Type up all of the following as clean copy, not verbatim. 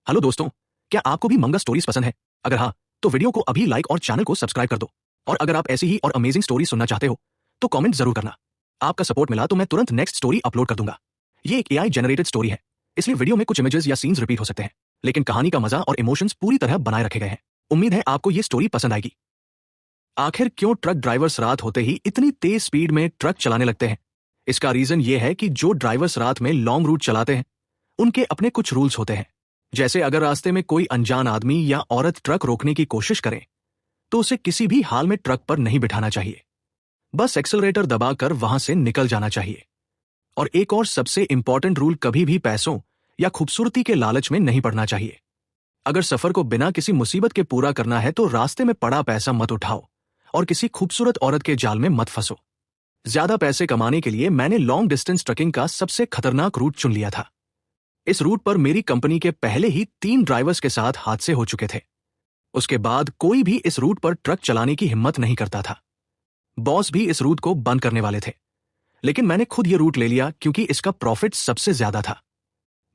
Hello दोस्तों, क्या आपको भी मंगा स्टोरीज पसंद है? अगर हाँ, तो वीडियो को अभी लाइक और चैनल को सब्सक्राइब कर दो। और अगर आप ऐसी ही और अमेजिंग स्टोरी सुनना चाहते हो, तो कमेंट जरूर करना। आपका सपोर्ट मिला तो मैं तुरंत नेक्स्ट स्टोरी अपलोड कर दूंगा। ये एक एआई जनरेटेड स्टोरी है, इसलिए वीडियो में कुछ इमेजेस या सीन्स रिपीट हो सकते हैं, लेकिन कहानी का मजा और इमोशंस पूरी तरह बनाए रखे गए हैं। उम्मीद है आपको ये स्टोरी पसंद आएगी। आखिर क्यों ट्रक ड्राइवर्स रात होते ही इतनी तेज स्पीड में ट्रक चलाने लगते हैं? इसका रीजन ये है कि जो ड्राइवर्स रात में लॉन्ग रूट चलाते हैं, उनके अपने कुछ रूल्स होते हैं। जैसे अगर रास्ते में कोई अनजान आदमी या औरत ट्रक रोकने की कोशिश करे, तो उसे किसी भी हाल में ट्रक पर नहीं बिठाना चाहिए। बस एक्सेलरेटर दबाकर वहां से निकल जाना चाहिए। और एक और सबसे इंपॉर्टेंट रूल, कभी भी पैसों या खूबसूरती के लालच में नहीं पड़ना चाहिए। अगर सफर को बिना किसी मुसीबत के पूरा करना है तो रास्ते में पड़ा पैसा मत उठाओ और किसी खूबसूरत औरत के जाल में मत फंसो। ज्यादा पैसे कमाने के लिए मैंने लॉन्ग डिस्टेंस ट्रकिंग का सबसे खतरनाक रूट चुन लिया था। इस रूट पर मेरी कंपनी के पहले ही 3 ड्राइवर्स के साथ हादसे हो चुके थे। उसके बाद कोई भी इस रूट पर ट्रक चलाने की हिम्मत नहीं करता था। बॉस भी इस रूट को बंद करने वाले थे, लेकिन मैंने खुद ये रूट ले लिया क्योंकि इसका प्रॉफिट सबसे ज्यादा था।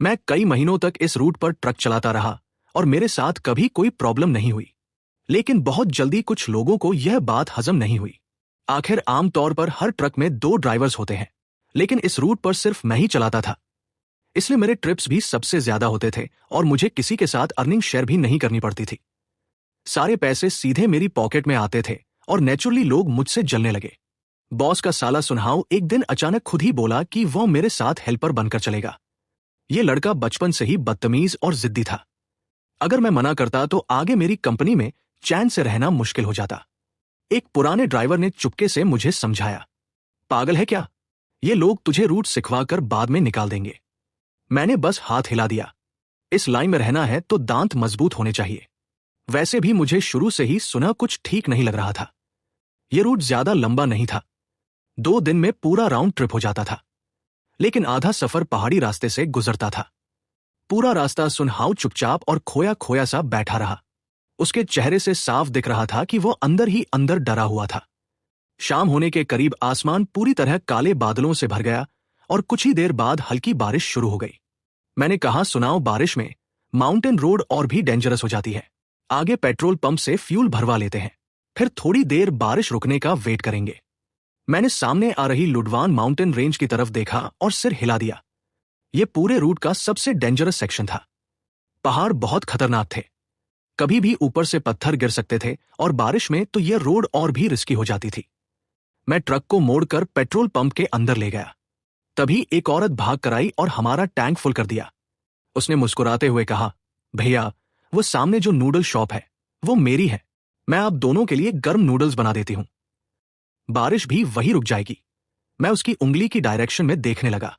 मैं कई महीनों तक इस रूट पर ट्रक चलाता रहा और मेरे साथ कभी कोई प्रॉब्लम नहीं हुई। लेकिन बहुत जल्दी कुछ लोगों को यह बात हजम नहीं हुई। आखिर आमतौर पर हर ट्रक में 2 ड्राइवर्स होते हैं, लेकिन इस रूट पर सिर्फ मैं ही चलाता था। इसलिए मेरे ट्रिप्स भी सबसे ज्यादा होते थे और मुझे किसी के साथ अर्निंग शेयर भी नहीं करनी पड़ती थी। सारे पैसे सीधे मेरी पॉकेट में आते थे और नेचुरली लोग मुझसे जलने लगे। बॉस का साला सुनहाव एक दिन अचानक खुद ही बोला कि वो मेरे साथ हेल्पर बनकर चलेगा। ये लड़का बचपन से ही बदतमीज और जिद्दी था। अगर मैं मना करता तो आगे मेरी कंपनी में चैन से रहना मुश्किल हो जाता। एक पुराने ड्राइवर ने चुपके से मुझे समझाया, पागल है क्या? ये लोग तुझे रूट सिखवाकर बाद में निकाल देंगे। मैंने बस हाथ हिला दिया। इस लाइन में रहना है तो दांत मजबूत होने चाहिए। वैसे भी मुझे शुरू से ही सुना कुछ ठीक नहीं लग रहा था। यह रूट ज्यादा लंबा नहीं था, 2 दिन में पूरा राउंड ट्रिप हो जाता था। लेकिन आधा सफर पहाड़ी रास्ते से गुजरता था। पूरा रास्ता सुनहाव चुपचाप और खोया खोया सा बैठा रहा। उसके चेहरे से साफ दिख रहा था कि वो अंदर ही अंदर डरा हुआ था। शाम होने के करीब आसमान पूरी तरह काले बादलों से भर गया और कुछ ही देर बाद हल्की बारिश शुरू हो गई। मैंने कहा, सुनाओ, बारिश में माउंटेन रोड और भी डेंजरस हो जाती है। आगे पेट्रोल पंप से फ्यूल भरवा लेते हैं, फिर थोड़ी देर बारिश रुकने का वेट करेंगे। मैंने सामने आ रही लुडवान माउंटेन रेंज की तरफ देखा और सिर हिला दिया। यह पूरे रूट का सबसे डेंजरस सेक्शन था। पहाड़ बहुत खतरनाक थे, कभी भी ऊपर से पत्थर गिर सकते थे और बारिश में तो यह रोड और भी रिस्की हो जाती थी। मैं ट्रक को मोड़कर पेट्रोल पंप के अंदर ले गया। तभी एक औरत भाग कर आई और हमारा टैंक फुल कर दिया। उसने मुस्कुराते हुए कहा, भैया, वो सामने जो नूडल शॉप है वो मेरी है। मैं आप दोनों के लिए गर्म नूडल्स बना देती हूं। बारिश भी वही रुक जाएगी। मैं उसकी उंगली की डायरेक्शन में देखने लगा।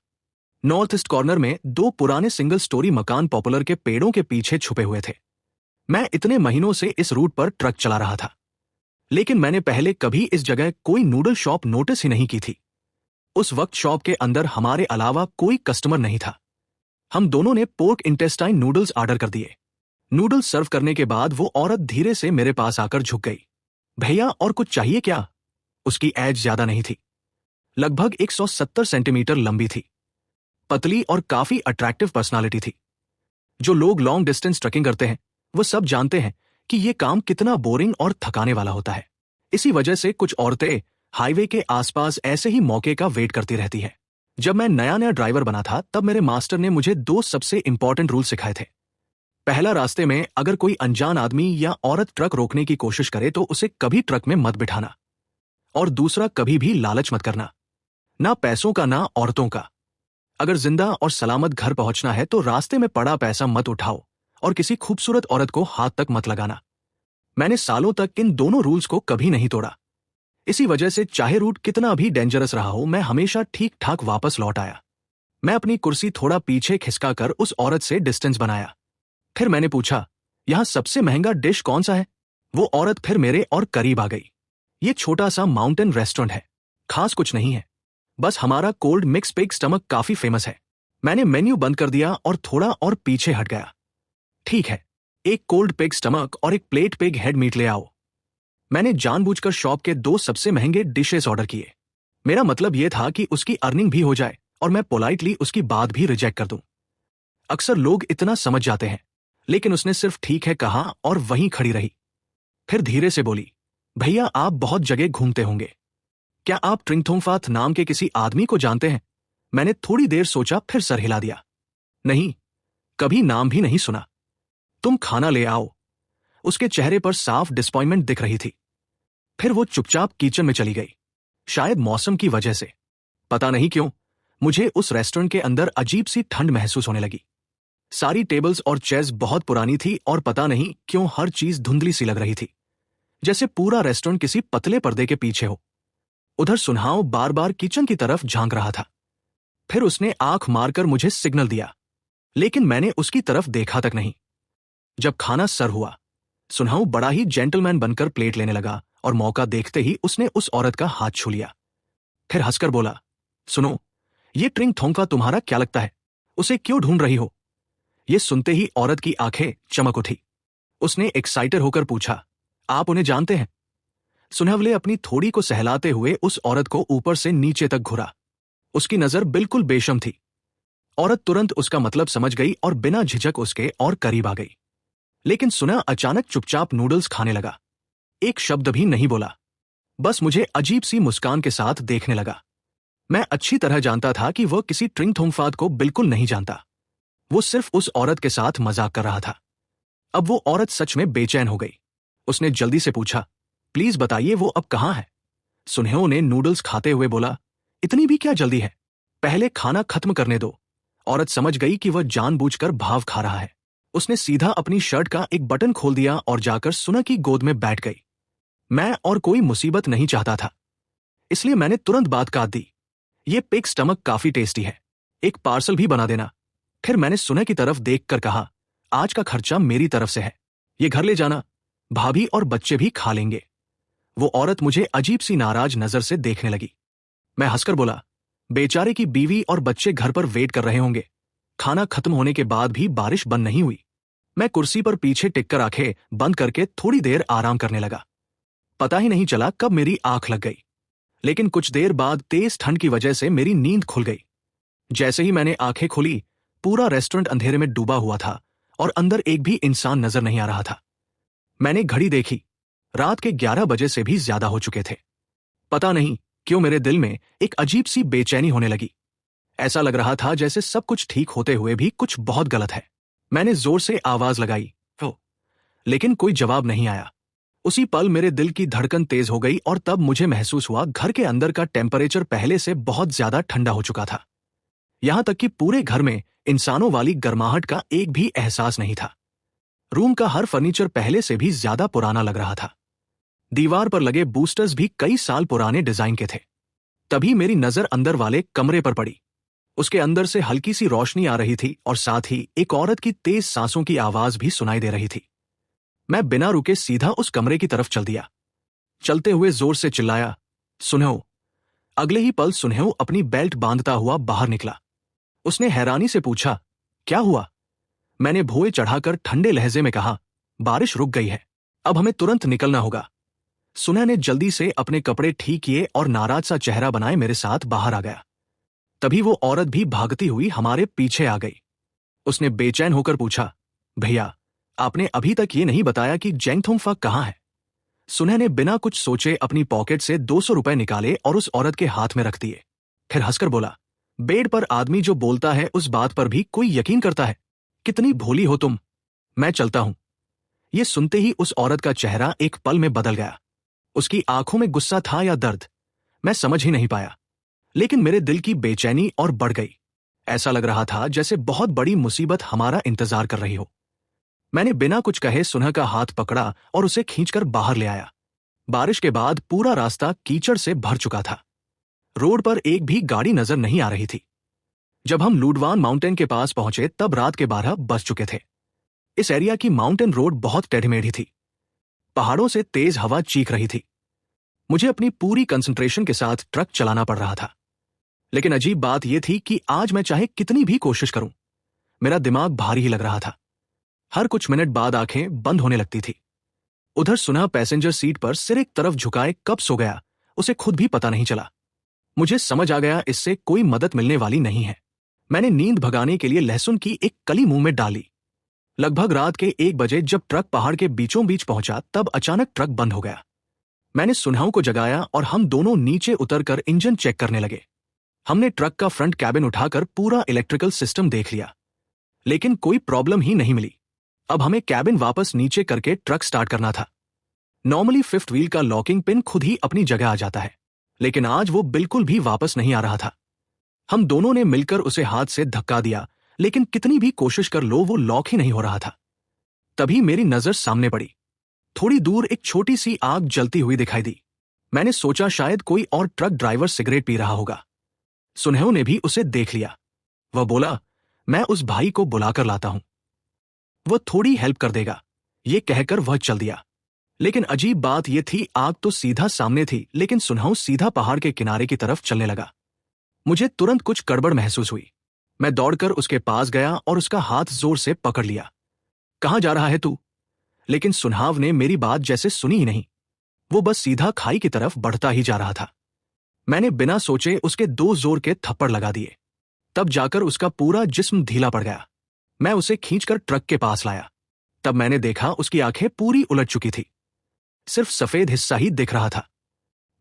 नॉर्थ ईस्ट कॉर्नर में 2 पुराने सिंगल स्टोरी मकान पॉपुलर के पेड़ों के पीछे छुपे हुए थे। मैं इतने महीनों से इस रूट पर ट्रक चला रहा था, लेकिन मैंने पहले कभी इस जगह कोई नूडल शॉप नोटिस ही नहीं की थी। उस वक्त शॉप के अंदर हमारे अलावा कोई कस्टमर नहीं था। हम दोनों ने पोर्क इंटेस्टाइन नूडल्स ऑर्डर कर दिए। नूडल्स सर्व करने के बाद वो औरत धीरे से मेरे पास आकर झुक गई। भैया, और कुछ चाहिए क्या? उसकी एज ज्यादा नहीं थी, लगभग 170 सेंटीमीटर लंबी थी, पतली और काफी अट्रैक्टिव पर्सनालिटी थी। जो लोग लॉन्ग डिस्टेंस ट्रकिंग करते हैं वो सब जानते हैं कि ये काम कितना बोरिंग और थकाने वाला होता है। इसी वजह से कुछ औरतें हाईवे के आसपास ऐसे ही मौके का वेट करती रहती है। जब मैं नया नया ड्राइवर बना था तब मेरे मास्टर ने मुझे 2 सबसे इंपॉर्टेंट रूल सिखाए थे। पहला, रास्ते में अगर कोई अनजान आदमी या औरत ट्रक रोकने की कोशिश करे तो उसे कभी ट्रक में मत बिठाना। और दूसरा, कभी भी लालच मत करना, ना पैसों का ना औरतों का। अगर जिंदा और सलामत घर पहुंचना है तो रास्ते में पड़ा पैसा मत उठाओ और किसी खूबसूरत औरत को हाथ तक मत लगाना। मैंने सालों तक इन दोनों रूल्स को कभी नहीं तोड़ा। इसी वजह से चाहे रूट कितना भी डेंजरस रहा हो, मैं हमेशा ठीक ठाक वापस लौट आया। मैं अपनी कुर्सी थोड़ा पीछे खिसका कर उस औरत से डिस्टेंस बनाया। फिर मैंने पूछा, यहां सबसे महंगा डिश कौन सा है? वो औरत फिर मेरे और करीब आ गई। ये छोटा सा माउंटेन रेस्टोरेंट है, खास कुछ नहीं है, बस हमारा कोल्ड मिक्स पिग स्टमक काफी फेमस है। मैंने मेन्यू बंद कर दिया और थोड़ा और पीछे हट गया। ठीक है, एक कोल्ड पिग स्टमक और एक प्लेट पिग हेड मीट ले आओ। मैंने जानबूझकर शॉप के 2 सबसे महंगे डिशेस ऑर्डर किए। मेरा मतलब यह था कि उसकी अर्निंग भी हो जाए और मैं पोलाइटली उसकी बात भी रिजेक्ट कर दूं। अक्सर लोग इतना समझ जाते हैं, लेकिन उसने सिर्फ ठीक है कहा और वहीं खड़ी रही। फिर धीरे से बोली, भैया आप बहुत जगह घूमते होंगे, क्या आप ट्रिंगथोंगफात नाम के किसी आदमी को जानते हैं? मैंने थोड़ी देर सोचा, फिर सर हिला दिया। नहीं, कभी नाम भी नहीं सुना। तुम खाना ले आओ। उसके चेहरे पर साफ डिसअपॉइंटमेंट दिख रही थी। फिर वो चुपचाप किचन में चली गई। शायद मौसम की वजह से, पता नहीं क्यों, मुझे उस रेस्टोरेंट के अंदर अजीब सी ठंड महसूस होने लगी। सारी टेबल्स और चेयर्स बहुत पुरानी थी और पता नहीं क्यों हर चीज धुंधली सी लग रही थी, जैसे पूरा रेस्टोरेंट किसी पतले पर्दे के पीछे हो। उधर सुनहाव बार बार किचन की तरफ झांक रहा था। फिर उसने आंख मारकर मुझे सिग्नल दिया, लेकिन मैंने उसकी तरफ देखा तक नहीं। जब खाना सर्व हुआ, सुनहाव बड़ा ही जेंटलमैन बनकर प्लेट लेने लगा और मौका देखते ही उसने उस औरत का हाथ छू लिया। फिर हंसकर बोला, सुनो, ये ट्रिंगथोंगफा तुम्हारा क्या लगता है? उसे क्यों ढूंढ रही हो? ये सुनते ही औरत की आंखें चमक उठी। उसने एक्साइटेड होकर पूछा, आप उन्हें जानते हैं? सुनहवले अपनी थोड़ी को सहलाते हुए उस औरत को ऊपर से नीचे तक घुरा। उसकी नजर बिल्कुल बेशम थी। औरत तुरंत उसका मतलब समझ गई और बिना झिझक उसके और करीब आ गई। लेकिन सुना अचानक चुपचाप नूडल्स खाने लगा। एक शब्द भी नहीं बोला, बस मुझे अजीब सी मुस्कान के साथ देखने लगा। मैं अच्छी तरह जानता था कि वह किसी ट्रिंगथोंगफात को बिल्कुल नहीं जानता। वो सिर्फ उस औरत के साथ मजाक कर रहा था। अब वो औरत सच में बेचैन हो गई। उसने जल्दी से पूछा, प्लीज बताइए वो अब कहाँ है? सुनहेव ने नूडल्स खाते हुए बोला, इतनी भी क्या जल्दी है, पहले खाना खत्म करने दो। औरत समझ गई कि वह जानबूझकर भाव खा रहा है। उसने सीधा अपनी शर्ट का एक बटन खोल दिया और जाकर सुना की गोद में बैठ गई। मैं और कोई मुसीबत नहीं चाहता था, इसलिए मैंने तुरंत बात काट दी। ये पिग स्टमक काफी टेस्टी है, एक पार्सल भी बना देना। फिर मैंने सुना की तरफ देखकर कहा, आज का खर्चा मेरी तरफ से है, ये घर ले जाना, भाभी और बच्चे भी खा लेंगे। वो औरत मुझे अजीब सी नाराज नजर से देखने लगी। मैं हंसकर बोला, बेचारे की बीवी और बच्चे घर पर वेट कर रहे होंगे। खाना खत्म होने के बाद भी बारिश बंद नहीं हुई। मैं कुर्सी पर पीछे टिककर आंखें बंद करके थोड़ी देर आराम करने लगा। पता ही नहीं चला कब मेरी आंख लग गई, लेकिन कुछ देर बाद तेज ठंड की वजह से मेरी नींद खुल गई। जैसे ही मैंने आंखें खोली, पूरा रेस्टोरेंट अंधेरे में डूबा हुआ था और अंदर एक भी इंसान नजर नहीं आ रहा था। मैंने घड़ी देखी, रात के 11 बजे से भी ज्यादा हो चुके थे। पता नहीं क्यों मेरे दिल में एक अजीब सी बेचैनी होने लगी। ऐसा लग रहा था जैसे सब कुछ ठीक होते हुए भी कुछ बहुत गलत है। मैंने जोर से आवाज लगाई, हो, लेकिन कोई जवाब नहीं आया। उसी पल मेरे दिल की धड़कन तेज हो गई और तब मुझे महसूस हुआ घर के अंदर का टेम्परेचर पहले से बहुत ज्यादा ठंडा हो चुका था। यहां तक कि पूरे घर में इंसानों वाली गर्माहट का एक भी एहसास नहीं था। रूम का हर फर्नीचर पहले से भी ज्यादा पुराना लग रहा था। दीवार पर लगे बूस्टर्स भी कई साल पुराने डिजाइन के थे। तभी मेरी नजर अंदर वाले कमरे पर पड़ी। उसके अंदर से हल्की सी रोशनी आ रही थी और साथ ही एक औरत की तेज सांसों की आवाज भी सुनाई दे रही थी। मैं बिना रुके सीधा उस कमरे की तरफ चल दिया। चलते हुए जोर से चिल्लाया, सुनहेव। अगले ही पल सुनहेव अपनी बेल्ट बांधता हुआ बाहर निकला। उसने हैरानी से पूछा, क्या हुआ? मैंने भौएं चढ़ाकर ठंडे लहजे में कहा, बारिश रुक गई है, अब हमें तुरंत निकलना होगा। सुनह ने जल्दी से अपने कपड़े ठीक किए और नाराज सा चेहरा बनाए मेरे साथ बाहर आ गया। तभी वो औरत भी भागती हुई हमारे पीछे आ गई। उसने बेचैन होकर पूछा, भैया आपने अभी तक ये नहीं बताया कि जेंगथोंगफा कहाँ है? सुनह ने बिना कुछ सोचे अपनी पॉकेट से 200 रुपए निकाले और उस औरत के हाथ में रख दिए। फिर हंसकर बोला, बेड पर आदमी जो बोलता है उस बात पर भी कोई यकीन करता है? कितनी भोली हो तुम। मैं चलता हूं। ये सुनते ही उस औरत का चेहरा एक पल में बदल गया। उसकी आंखों में गुस्सा था या दर्द, मैं समझ ही नहीं पाया। लेकिन मेरे दिल की बेचैनी और बढ़ गई। ऐसा लग रहा था जैसे बहुत बड़ी मुसीबत हमारा इंतजार कर रही हो। मैंने बिना कुछ कहे सुनह का हाथ पकड़ा और उसे खींचकर बाहर ले आया। बारिश के बाद पूरा रास्ता कीचड़ से भर चुका था। रोड पर एक भी गाड़ी नजर नहीं आ रही थी। जब हम लूडवान माउंटेन के पास पहुंचे तब रात के 12 बज चुके थे। इस एरिया की माउंटेन रोड बहुत टेढ़ी-मेढ़ी थी। पहाड़ों से तेज हवा चीख रही थी। मुझे अपनी पूरी कंसंट्रेशन के साथ ट्रक चलाना पड़ रहा था। लेकिन अजीब बात यह थी कि आज मैं चाहे कितनी भी कोशिश करूं, मेरा दिमाग भारी ही लग रहा था। हर कुछ मिनट बाद आंखें बंद होने लगती थी। उधर सुनह पैसेंजर सीट पर सिर एक तरफ झुकाए कब सो गया उसे खुद भी पता नहीं चला। मुझे समझ आ गया इससे कोई मदद मिलने वाली नहीं है। मैंने नींद भगाने के लिए लहसुन की एक कली मुंह में डाली, लगभग रात के 1 बजे जब ट्रक पहाड़ के बीचों बीच पहुंचा तब अचानक ट्रक बंद हो गया। मैंने सुनहाऊ को जगाया और हम दोनों नीचे उतरकर इंजन चेक करने लगे। हमने ट्रक का फ्रंट कैबिन उठाकर पूरा इलेक्ट्रिकल सिस्टम देख लिया, लेकिन कोई प्रॉब्लम ही नहीं मिली। अब हमें कैबिन वापस नीचे करके ट्रक स्टार्ट करना था। नॉर्मली फिफ्थ व्हील का लॉकिंग पिन खुद ही अपनी जगह आ जाता है, लेकिन आज वो बिल्कुल भी वापस नहीं आ रहा था। हम दोनों ने मिलकर उसे हाथ से धक्का दिया, लेकिन कितनी भी कोशिश कर लो वो लॉक ही नहीं हो रहा था। तभी मेरी नजर सामने पड़ी। थोड़ी दूर एक छोटी सी आग जलती हुई दिखाई दी। मैंने सोचा शायद कोई और ट्रक ड्राइवर सिगरेट पी रहा होगा। सुनहेव ने भी उसे देख लिया। वह बोला, मैं उस भाई को बुलाकर लाता हूं, वह थोड़ी हेल्प कर देगा। ये कहकर वह चल दिया। लेकिन अजीब बात यह थी, आग तो सीधा सामने थी, लेकिन सुनहाऊ सीधा पहाड़ के किनारे की तरफ चलने लगा। मुझे तुरंत कुछ गड़बड़ महसूस हुई। मैं दौड़कर उसके पास गया और उसका हाथ जोर से पकड़ लिया। कहां जा रहा है तू? लेकिन सुनहाव ने मेरी बात जैसे सुनी ही नहीं। वो बस सीधा खाई की तरफ बढ़ता ही जा रहा था। मैंने बिना सोचे उसके 2 जोर के थप्पड़ लगा दिए। तब जाकर उसका पूरा जिस्म ढीला पड़ गया। मैं उसे खींचकर ट्रक के पास लाया। तब मैंने देखा उसकी आंखें पूरी उलट चुकी थी, सिर्फ सफेद हिस्सा ही दिख रहा था।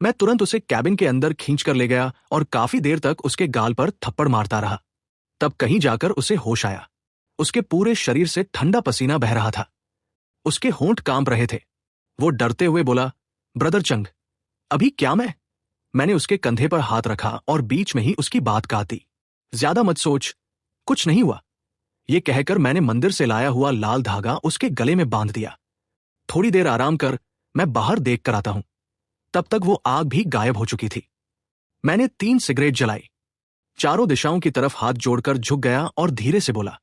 मैं तुरंत उसे कैबिन के अंदर खींचकर ले गया और काफी देर तक उसके गाल पर थप्पड़ मारता रहा। तब कहीं जाकर उसे होश आया। उसके पूरे शरीर से ठंडा पसीना बह रहा था। उसके होंठ कांप रहे थे। वो डरते हुए बोला, ब्रदर चंग, अभी क्या मैंने उसके कंधे पर हाथ रखा और बीच में ही उसकी बात काट दी। ज्यादा मत सोच, कुछ नहीं हुआ। ये कहकर मैंने मंदिर से लाया हुआ लाल धागा उसके गले में बांध दिया। थोड़ी देर आराम कर, मैं बाहर देख कर आता हूं। तब तक वो आग भी गायब हो चुकी थी। मैंने 3 सिगरेट जलाई, चारों दिशाओं की तरफ हाथ जोड़कर झुक गया और धीरे से बोला,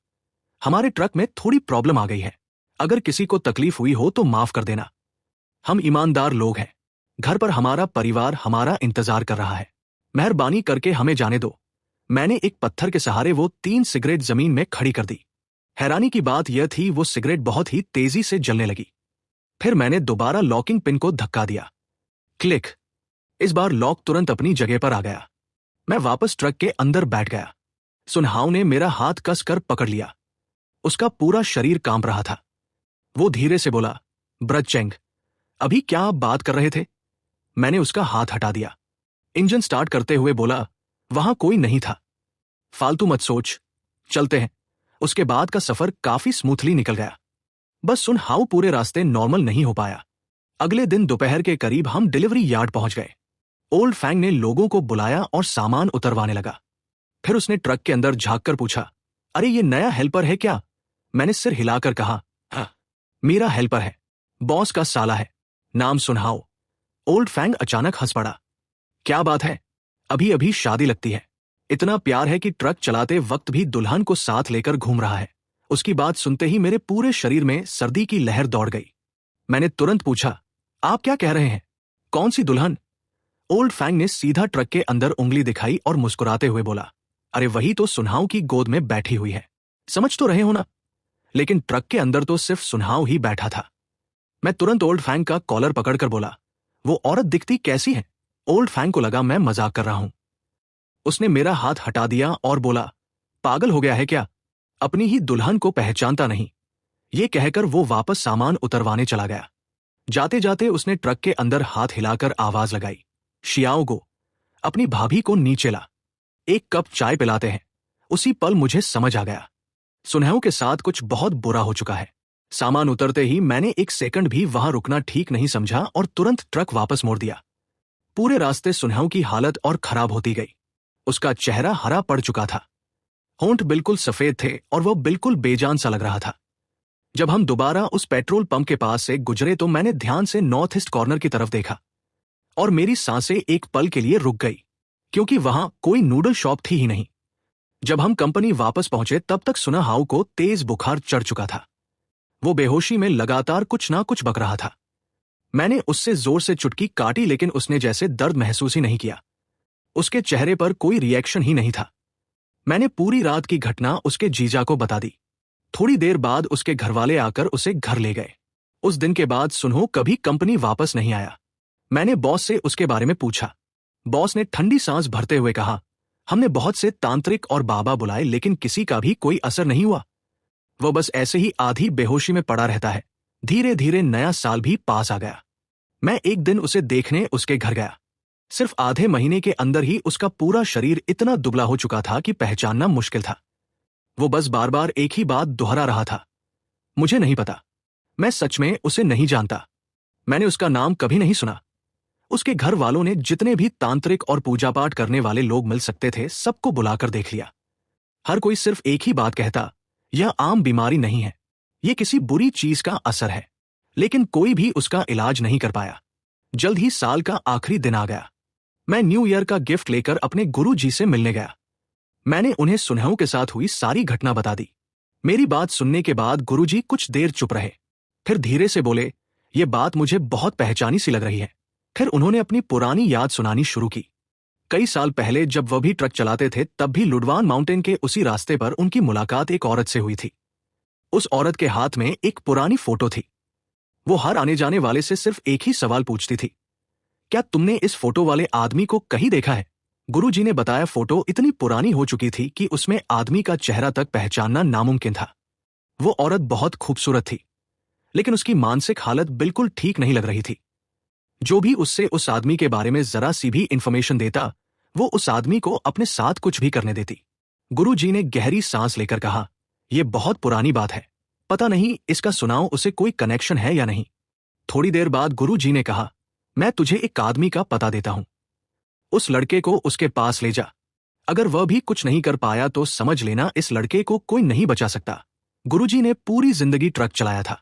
हमारे ट्रक में थोड़ी प्रॉब्लम आ गई है। अगर किसी को तकलीफ हुई हो तो माफ कर देना। हम ईमानदार लोग हैं। घर पर हमारा परिवार हमारा इंतजार कर रहा है। मेहरबानी करके हमें जाने दो। मैंने एक पत्थर के सहारे वो 3 सिगरेट जमीन में खड़ी कर दी। हैरानी की बात यह थी, वो सिगरेट बहुत ही तेजी से जलने लगी। फिर मैंने दोबारा लॉकिंग पिन को धक्का दिया। क्लिक। इस बार लॉक तुरंत अपनी जगह पर आ गया। मैं वापस ट्रक के अंदर बैठ गया। सुनहाव ने मेरा हाथ कसकर पकड़ लिया। उसका पूरा शरीर कांप रहा था। वो धीरे से बोला, ब्रज चेंग, अभी क्या आप बात कर रहे थे? मैंने उसका हाथ हटा दिया। इंजन स्टार्ट करते हुए बोला, वहां कोई नहीं था। फालतू मत सोच, चलते हैं। उसके बाद का सफर काफी स्मूथली निकल गया। बस सुनहाव पूरे रास्ते नॉर्मल नहीं हो पाया। अगले दिन दोपहर के करीब हम डिलीवरी यार्ड पहुंच गए। ओल्ड फैंग ने लोगों को बुलाया और सामान उतरवाने लगा। फिर उसने ट्रक के अंदर झांककर पूछा, अरे ये नया हेल्पर है क्या? मैंने सिर हिलाकर कहा, हाँ, मेरा हेल्पर है, बॉस का साला है, नाम सुनहाव। ओल्ड फैंग अचानक हंस पड़ा। क्या बात है, अभी अभी शादी लगती है, इतना प्यार है कि ट्रक चलाते वक्त भी दुल्हन को साथ लेकर घूम रहा है। उसकी बात सुनते ही मेरे पूरे शरीर में सर्दी की लहर दौड़ गई। मैंने तुरंत पूछा, आप क्या कह रहे हैं? कौन सी दुल्हन? ओल्ड फैंग ने सीधा ट्रक के अंदर उंगली दिखाई और मुस्कुराते हुए बोला, अरे वही तो सुनहाव की गोद में बैठी हुई है। समझ तो रहे हो ना? लेकिन ट्रक के अंदर तो सिर्फ सुनहाव ही बैठा था। मैं तुरंत ओल्ड फैंग का कॉलर पकड़कर बोला, वो औरत दिखती कैसी है? ओल्ड फैंग को लगा मैं मजाक कर रहा हूं। उसने मेरा हाथ हटा दिया और बोला, पागल हो गया है क्या? अपनी ही दुल्हन को पहचानता नहीं। ये कहकर वो वापस सामान उतरवाने चला गया। जाते जाते उसने ट्रक के अंदर हाथ हिलाकर आवाज लगाई, शियाओगो, अपनी भाभी को नीचे ला, एक कप चाय पिलाते हैं। उसी पल मुझे समझ आ गया, सुनहेव के साथ कुछ बहुत बुरा हो चुका है। सामान उतरते ही मैंने 1 सेकंड भी वहां रुकना ठीक नहीं समझा और तुरंत ट्रक वापस मोड़ दिया। पूरे रास्ते सुनहेव की हालत और खराब होती गई। उसका चेहरा हरा पड़ चुका था, होंठ बिल्कुल सफेद थे और वह बिल्कुल बेजान सा लग रहा था। जब हम दोबारा उस पेट्रोल पंप के पास से गुजरे तो मैंने ध्यान से नॉर्थ ईस्ट कॉर्नर की तरफ देखा और मेरी सांसें एक पल के लिए रुक गई, क्योंकि वहां कोई नूडल शॉप थी ही नहीं। जब हम कंपनी वापस पहुंचे तब तक सुनहाव को तेज बुखार चढ़ चुका था। वो बेहोशी में लगातार कुछ ना कुछ बक रहा था। मैंने उससे जोर से चुटकी काटी, लेकिन उसने जैसे दर्द महसूस ही नहीं किया। उसके चेहरे पर कोई रिएक्शन ही नहीं था। मैंने पूरी रात की घटना उसके जीजा को बता दी। थोड़ी देर बाद उसके घरवाले आकर उसे घर ले गए। उस दिन के बाद सुनहो कभी कंपनी वापस नहीं आया। मैंने बॉस से उसके बारे में पूछा। बॉस ने ठंडी सांस भरते हुए कहा, हमने बहुत से तांत्रिक और बाबा बुलाए, लेकिन किसी का भी कोई असर नहीं हुआ। वह बस ऐसे ही आधी बेहोशी में पड़ा रहता है। धीरे धीरे नया साल भी पास आ गया। मैं एक दिन उसे देखने उसके घर गया। सिर्फ आधे महीने के अंदर ही उसका पूरा शरीर इतना दुबला हो चुका था कि पहचानना मुश्किल था। वो बस बार बार एक ही बात दोहरा रहा था, मुझे नहीं पता, मैं सच में उसे नहीं जानता। मैंने उसका नाम कभी नहीं सुना। उसके घर वालों ने जितने भी तांत्रिक और पूजा पाठ करने वाले लोग मिल सकते थे सबको बुलाकर देख लिया। हर कोई सिर्फ एक ही बात कहता, यह आम बीमारी नहीं है, यह किसी बुरी चीज का असर है। लेकिन कोई भी उसका इलाज नहीं कर पाया। जल्द ही साल का आखिरी दिन आ गया। मैं न्यू ईयर का गिफ्ट लेकर अपने गुरुजी से मिलने गया। मैंने उन्हें सुनहरों के साथ हुई सारी घटना बता दी। मेरी बात सुनने के बाद गुरुजी कुछ देर चुप रहे, फिर धीरे से बोले, ये बात मुझे बहुत पहचानी सी लग रही है। फिर उन्होंने अपनी पुरानी याद सुनानी शुरू की। कई साल पहले जब वह भी ट्रक चलाते थे तब भी लुडवान माउंटेन के उसी रास्ते पर उनकी मुलाकात एक औरत से हुई थी। उस औरत के हाथ में एक पुरानी फोटो थी। वो हर आने जाने वाले से सिर्फ एक ही सवाल पूछती थी, क्या तुमने इस फोटो वाले आदमी को कहीं देखा है? गुरुजी ने बताया फोटो इतनी पुरानी हो चुकी थी कि उसमें आदमी का चेहरा तक पहचानना नामुमकिन था। वो औरत बहुत खूबसूरत थी, लेकिन उसकी मानसिक हालत बिल्कुल ठीक नहीं लग रही थी। जो भी उससे उस आदमी के बारे में जरा सी भी इंफॉर्मेशन देता, वो उस आदमी को अपने साथ कुछ भी करने देती। गुरुजी ने गहरी सांस लेकर कहा, यह बहुत पुरानी बात है, पता नहीं इसका सुनाओ उसे कोई कनेक्शन है या नहीं। थोड़ी देर बाद गुरुजी ने कहा, मैं तुझे एक आदमी का पता देता हूं। उस लड़के को उसके पास ले जा। अगर वह भी कुछ नहीं कर पाया तो समझ लेना इस लड़के को कोई नहीं बचा सकता। गुरुजी ने पूरी जिंदगी ट्रक चलाया था,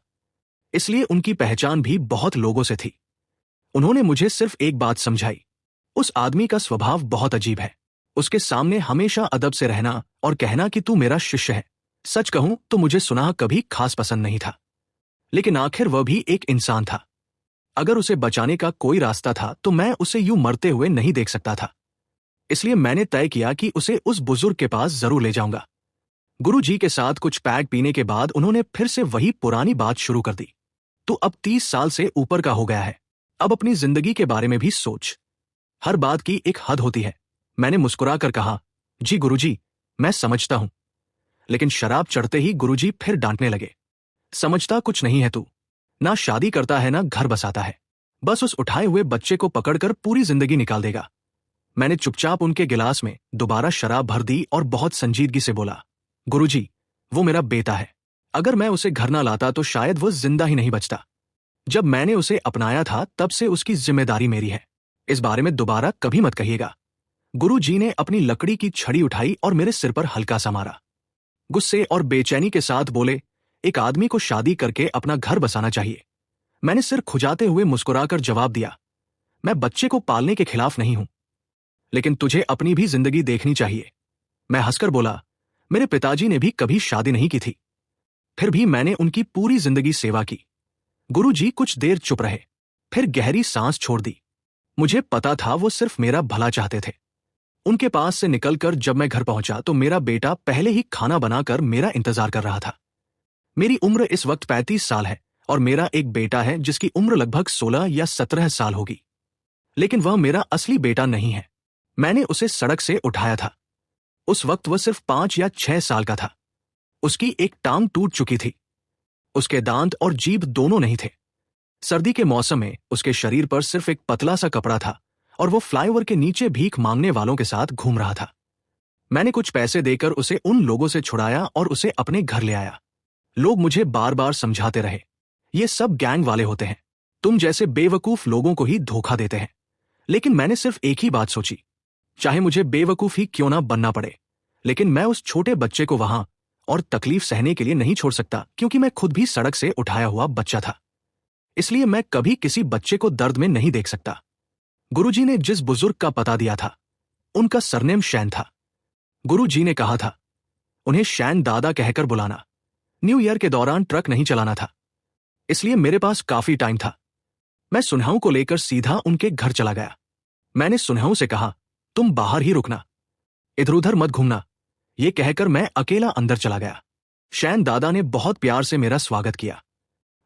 इसलिए उनकी पहचान भी बहुत लोगों से थी। उन्होंने मुझे सिर्फ एक बात समझाई, उस आदमी का स्वभाव बहुत अजीब है। उसके सामने हमेशा अदब से रहना और कहना कि तू मेरा शिष्य है। सच कहूं तो मुझे सुनाह कभी खास पसंद नहीं था, लेकिन आखिर वह भी एक इंसान था। अगर उसे बचाने का कोई रास्ता था तो मैं उसे यूं मरते हुए नहीं देख सकता था। इसलिए मैंने तय किया कि उसे उस बुजुर्ग के पास जरूर ले जाऊंगा। गुरुजी के साथ कुछ पैक पीने के बाद उन्होंने फिर से वही पुरानी बात शुरू कर दी। तू अब 30 साल से ऊपर का हो गया है, अब अपनी जिंदगी के बारे में भी सोच। हर बात की एक हद होती है। मैंने मुस्कुराकर कहा, जी गुरुजी, मैं समझता हूं। लेकिन शराब चढ़ते ही गुरुजी फिर डांटने लगे, समझता कुछ नहीं है तू, ना शादी करता है ना घर बसाता है, बस उस उठाए हुए बच्चे को पकड़कर पूरी जिंदगी निकाल देगा। मैंने चुपचाप उनके गिलास में दोबारा शराब भर दी और बहुत संजीदगी से बोला, गुरुजी, वो मेरा बेटा है, अगर मैं उसे घर ना लाता तो शायद वो जिंदा ही नहीं बचता। जब मैंने उसे अपनाया था तब से उसकी जिम्मेदारी मेरी है, इस बारे में दोबारा कभी मत कहिएगा। गुरुजी ने अपनी लकड़ी की छड़ी उठाई और मेरे सिर पर हल्का सा मारा। गुस्से और बेचैनी के साथ बोले, एक आदमी को शादी करके अपना घर बसाना चाहिए। मैंने सिर खुजाते हुए मुस्कुराकर जवाब दिया, मैं बच्चे को पालने के खिलाफ नहीं हूं, लेकिन तुझे अपनी भी जिंदगी देखनी चाहिए। मैं हंसकर बोला, मेरे पिताजी ने भी कभी शादी नहीं की थी, फिर भी मैंने उनकी पूरी जिंदगी सेवा की। गुरुजी कुछ देर चुप रहे, फिर गहरी सांस छोड़ दी। मुझे पता था वो सिर्फ मेरा भला चाहते थे। उनके पास से निकलकर जब मैं घर पहुंचा तो मेरा बेटा पहले ही खाना बनाकर मेरा इंतजार कर रहा था। मेरी उम्र इस वक्त 35 साल है और मेरा एक बेटा है जिसकी उम्र लगभग 16 या 17 साल होगी, लेकिन वह मेरा असली बेटा नहीं है। मैंने उसे सड़क से उठाया था। उस वक्त वह सिर्फ 5 या 6 साल का था। उसकी एक टांग टूट चुकी थी, उसके दांत और जीभ दोनों नहीं थे। सर्दी के मौसम में उसके शरीर पर सिर्फ एक पतला सा कपड़ा था और वो फ्लाईओवर के नीचे भीख मांगने वालों के साथ घूम रहा था। मैंने कुछ पैसे देकर उसे उन लोगों से छुड़ाया और उसे अपने घर ले आया। लोग मुझे बार बार समझाते रहे, ये सब गैंग वाले होते हैं, तुम जैसे बेवकूफ लोगों को ही धोखा देते हैं। लेकिन मैंने सिर्फ एक ही बात सोची, चाहे मुझे बेवकूफ ही क्यों ना बनना पड़े, लेकिन मैं उस छोटे बच्चे को वहां और तकलीफ सहने के लिए नहीं छोड़ सकता, क्योंकि मैं खुद भी सड़क से उठाया हुआ बच्चा था। इसलिए मैं कभी किसी बच्चे को दर्द में नहीं देख सकता। गुरुजी ने जिस बुजुर्ग का पता दिया था, उनका सरनेम शैन था। गुरुजी ने कहा था, उन्हें शैन दादा कहकर बुलाना। न्यू ईयर के दौरान ट्रक नहीं चलाना था, इसलिए मेरे पास काफी टाइम था। मैं सुनहाऊ को लेकर सीधा उनके घर चला गया। मैंने सुनहाऊ से कहा, तुम बाहर ही रुकना, इधर उधर मत घूमना। ये कहकर मैं अकेला अंदर चला गया। शैन दादा ने बहुत प्यार से मेरा स्वागत किया।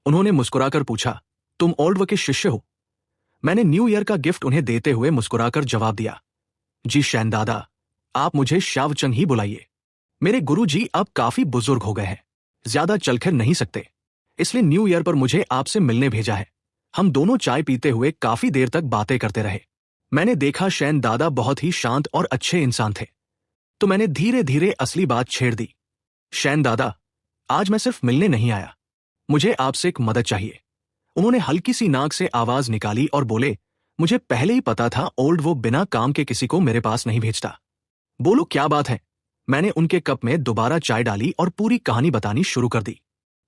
उन्होंने मुस्कुराकर पूछा, तुम ओल्ड के शिष्य हो? मैंने न्यू ईयर का गिफ्ट उन्हें देते हुए मुस्कुराकर जवाब दिया, जी शैन दादा, आप मुझे शावचंग ही बुलाइए। मेरे गुरुजी अब काफी बुजुर्ग हो गए हैं, ज्यादा चलकर नहीं सकते, इसलिए न्यू ईयर पर मुझे आपसे मिलने भेजा है। हम दोनों चाय पीते हुए काफी देर तक बातें करते रहे। मैंने देखा शैन दादा बहुत ही शांत और अच्छे इंसान थे, तो मैंने धीरे धीरे असली बात छेड़ दी। शैन दादा, आज मैं सिर्फ मिलने नहीं आया, मुझे आपसे एक मदद चाहिए। उन्होंने हल्की सी नाक से आवाज निकाली और बोले, मुझे पहले ही पता था ओल्ड वो बिना काम के किसी को मेरे पास नहीं भेजता। बोलो क्या बात है। मैंने उनके कप में दोबारा चाय डाली और पूरी कहानी बतानी शुरू कर दी।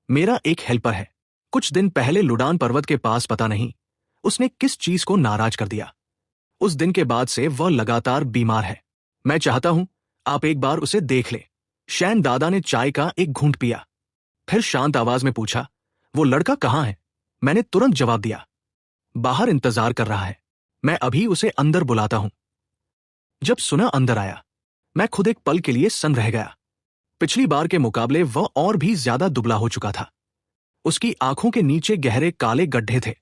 मेरा एक हेल्पर है, कुछ दिन पहले लुडान पर्वत के पास पता नहीं उसने किस चीज को नाराज कर दिया। उस दिन के बाद से वह लगातार बीमार है। मैं चाहता हूं आप एक बार उसे देख ले। शैन दादा ने चाय का एक घूंट पिया, फिर शांत आवाज में पूछा, वो लड़का कहाँ है? मैंने तुरंत जवाब दिया, बाहर इंतजार कर रहा है, मैं अभी उसे अंदर बुलाता हूं। जब सुना अंदर आया, मैं खुद एक पल के लिए सन्न रह गया। पिछली बार के मुकाबले वह और भी ज्यादा दुबला हो चुका था। उसकी आंखों के नीचे गहरे काले गड्ढे थे,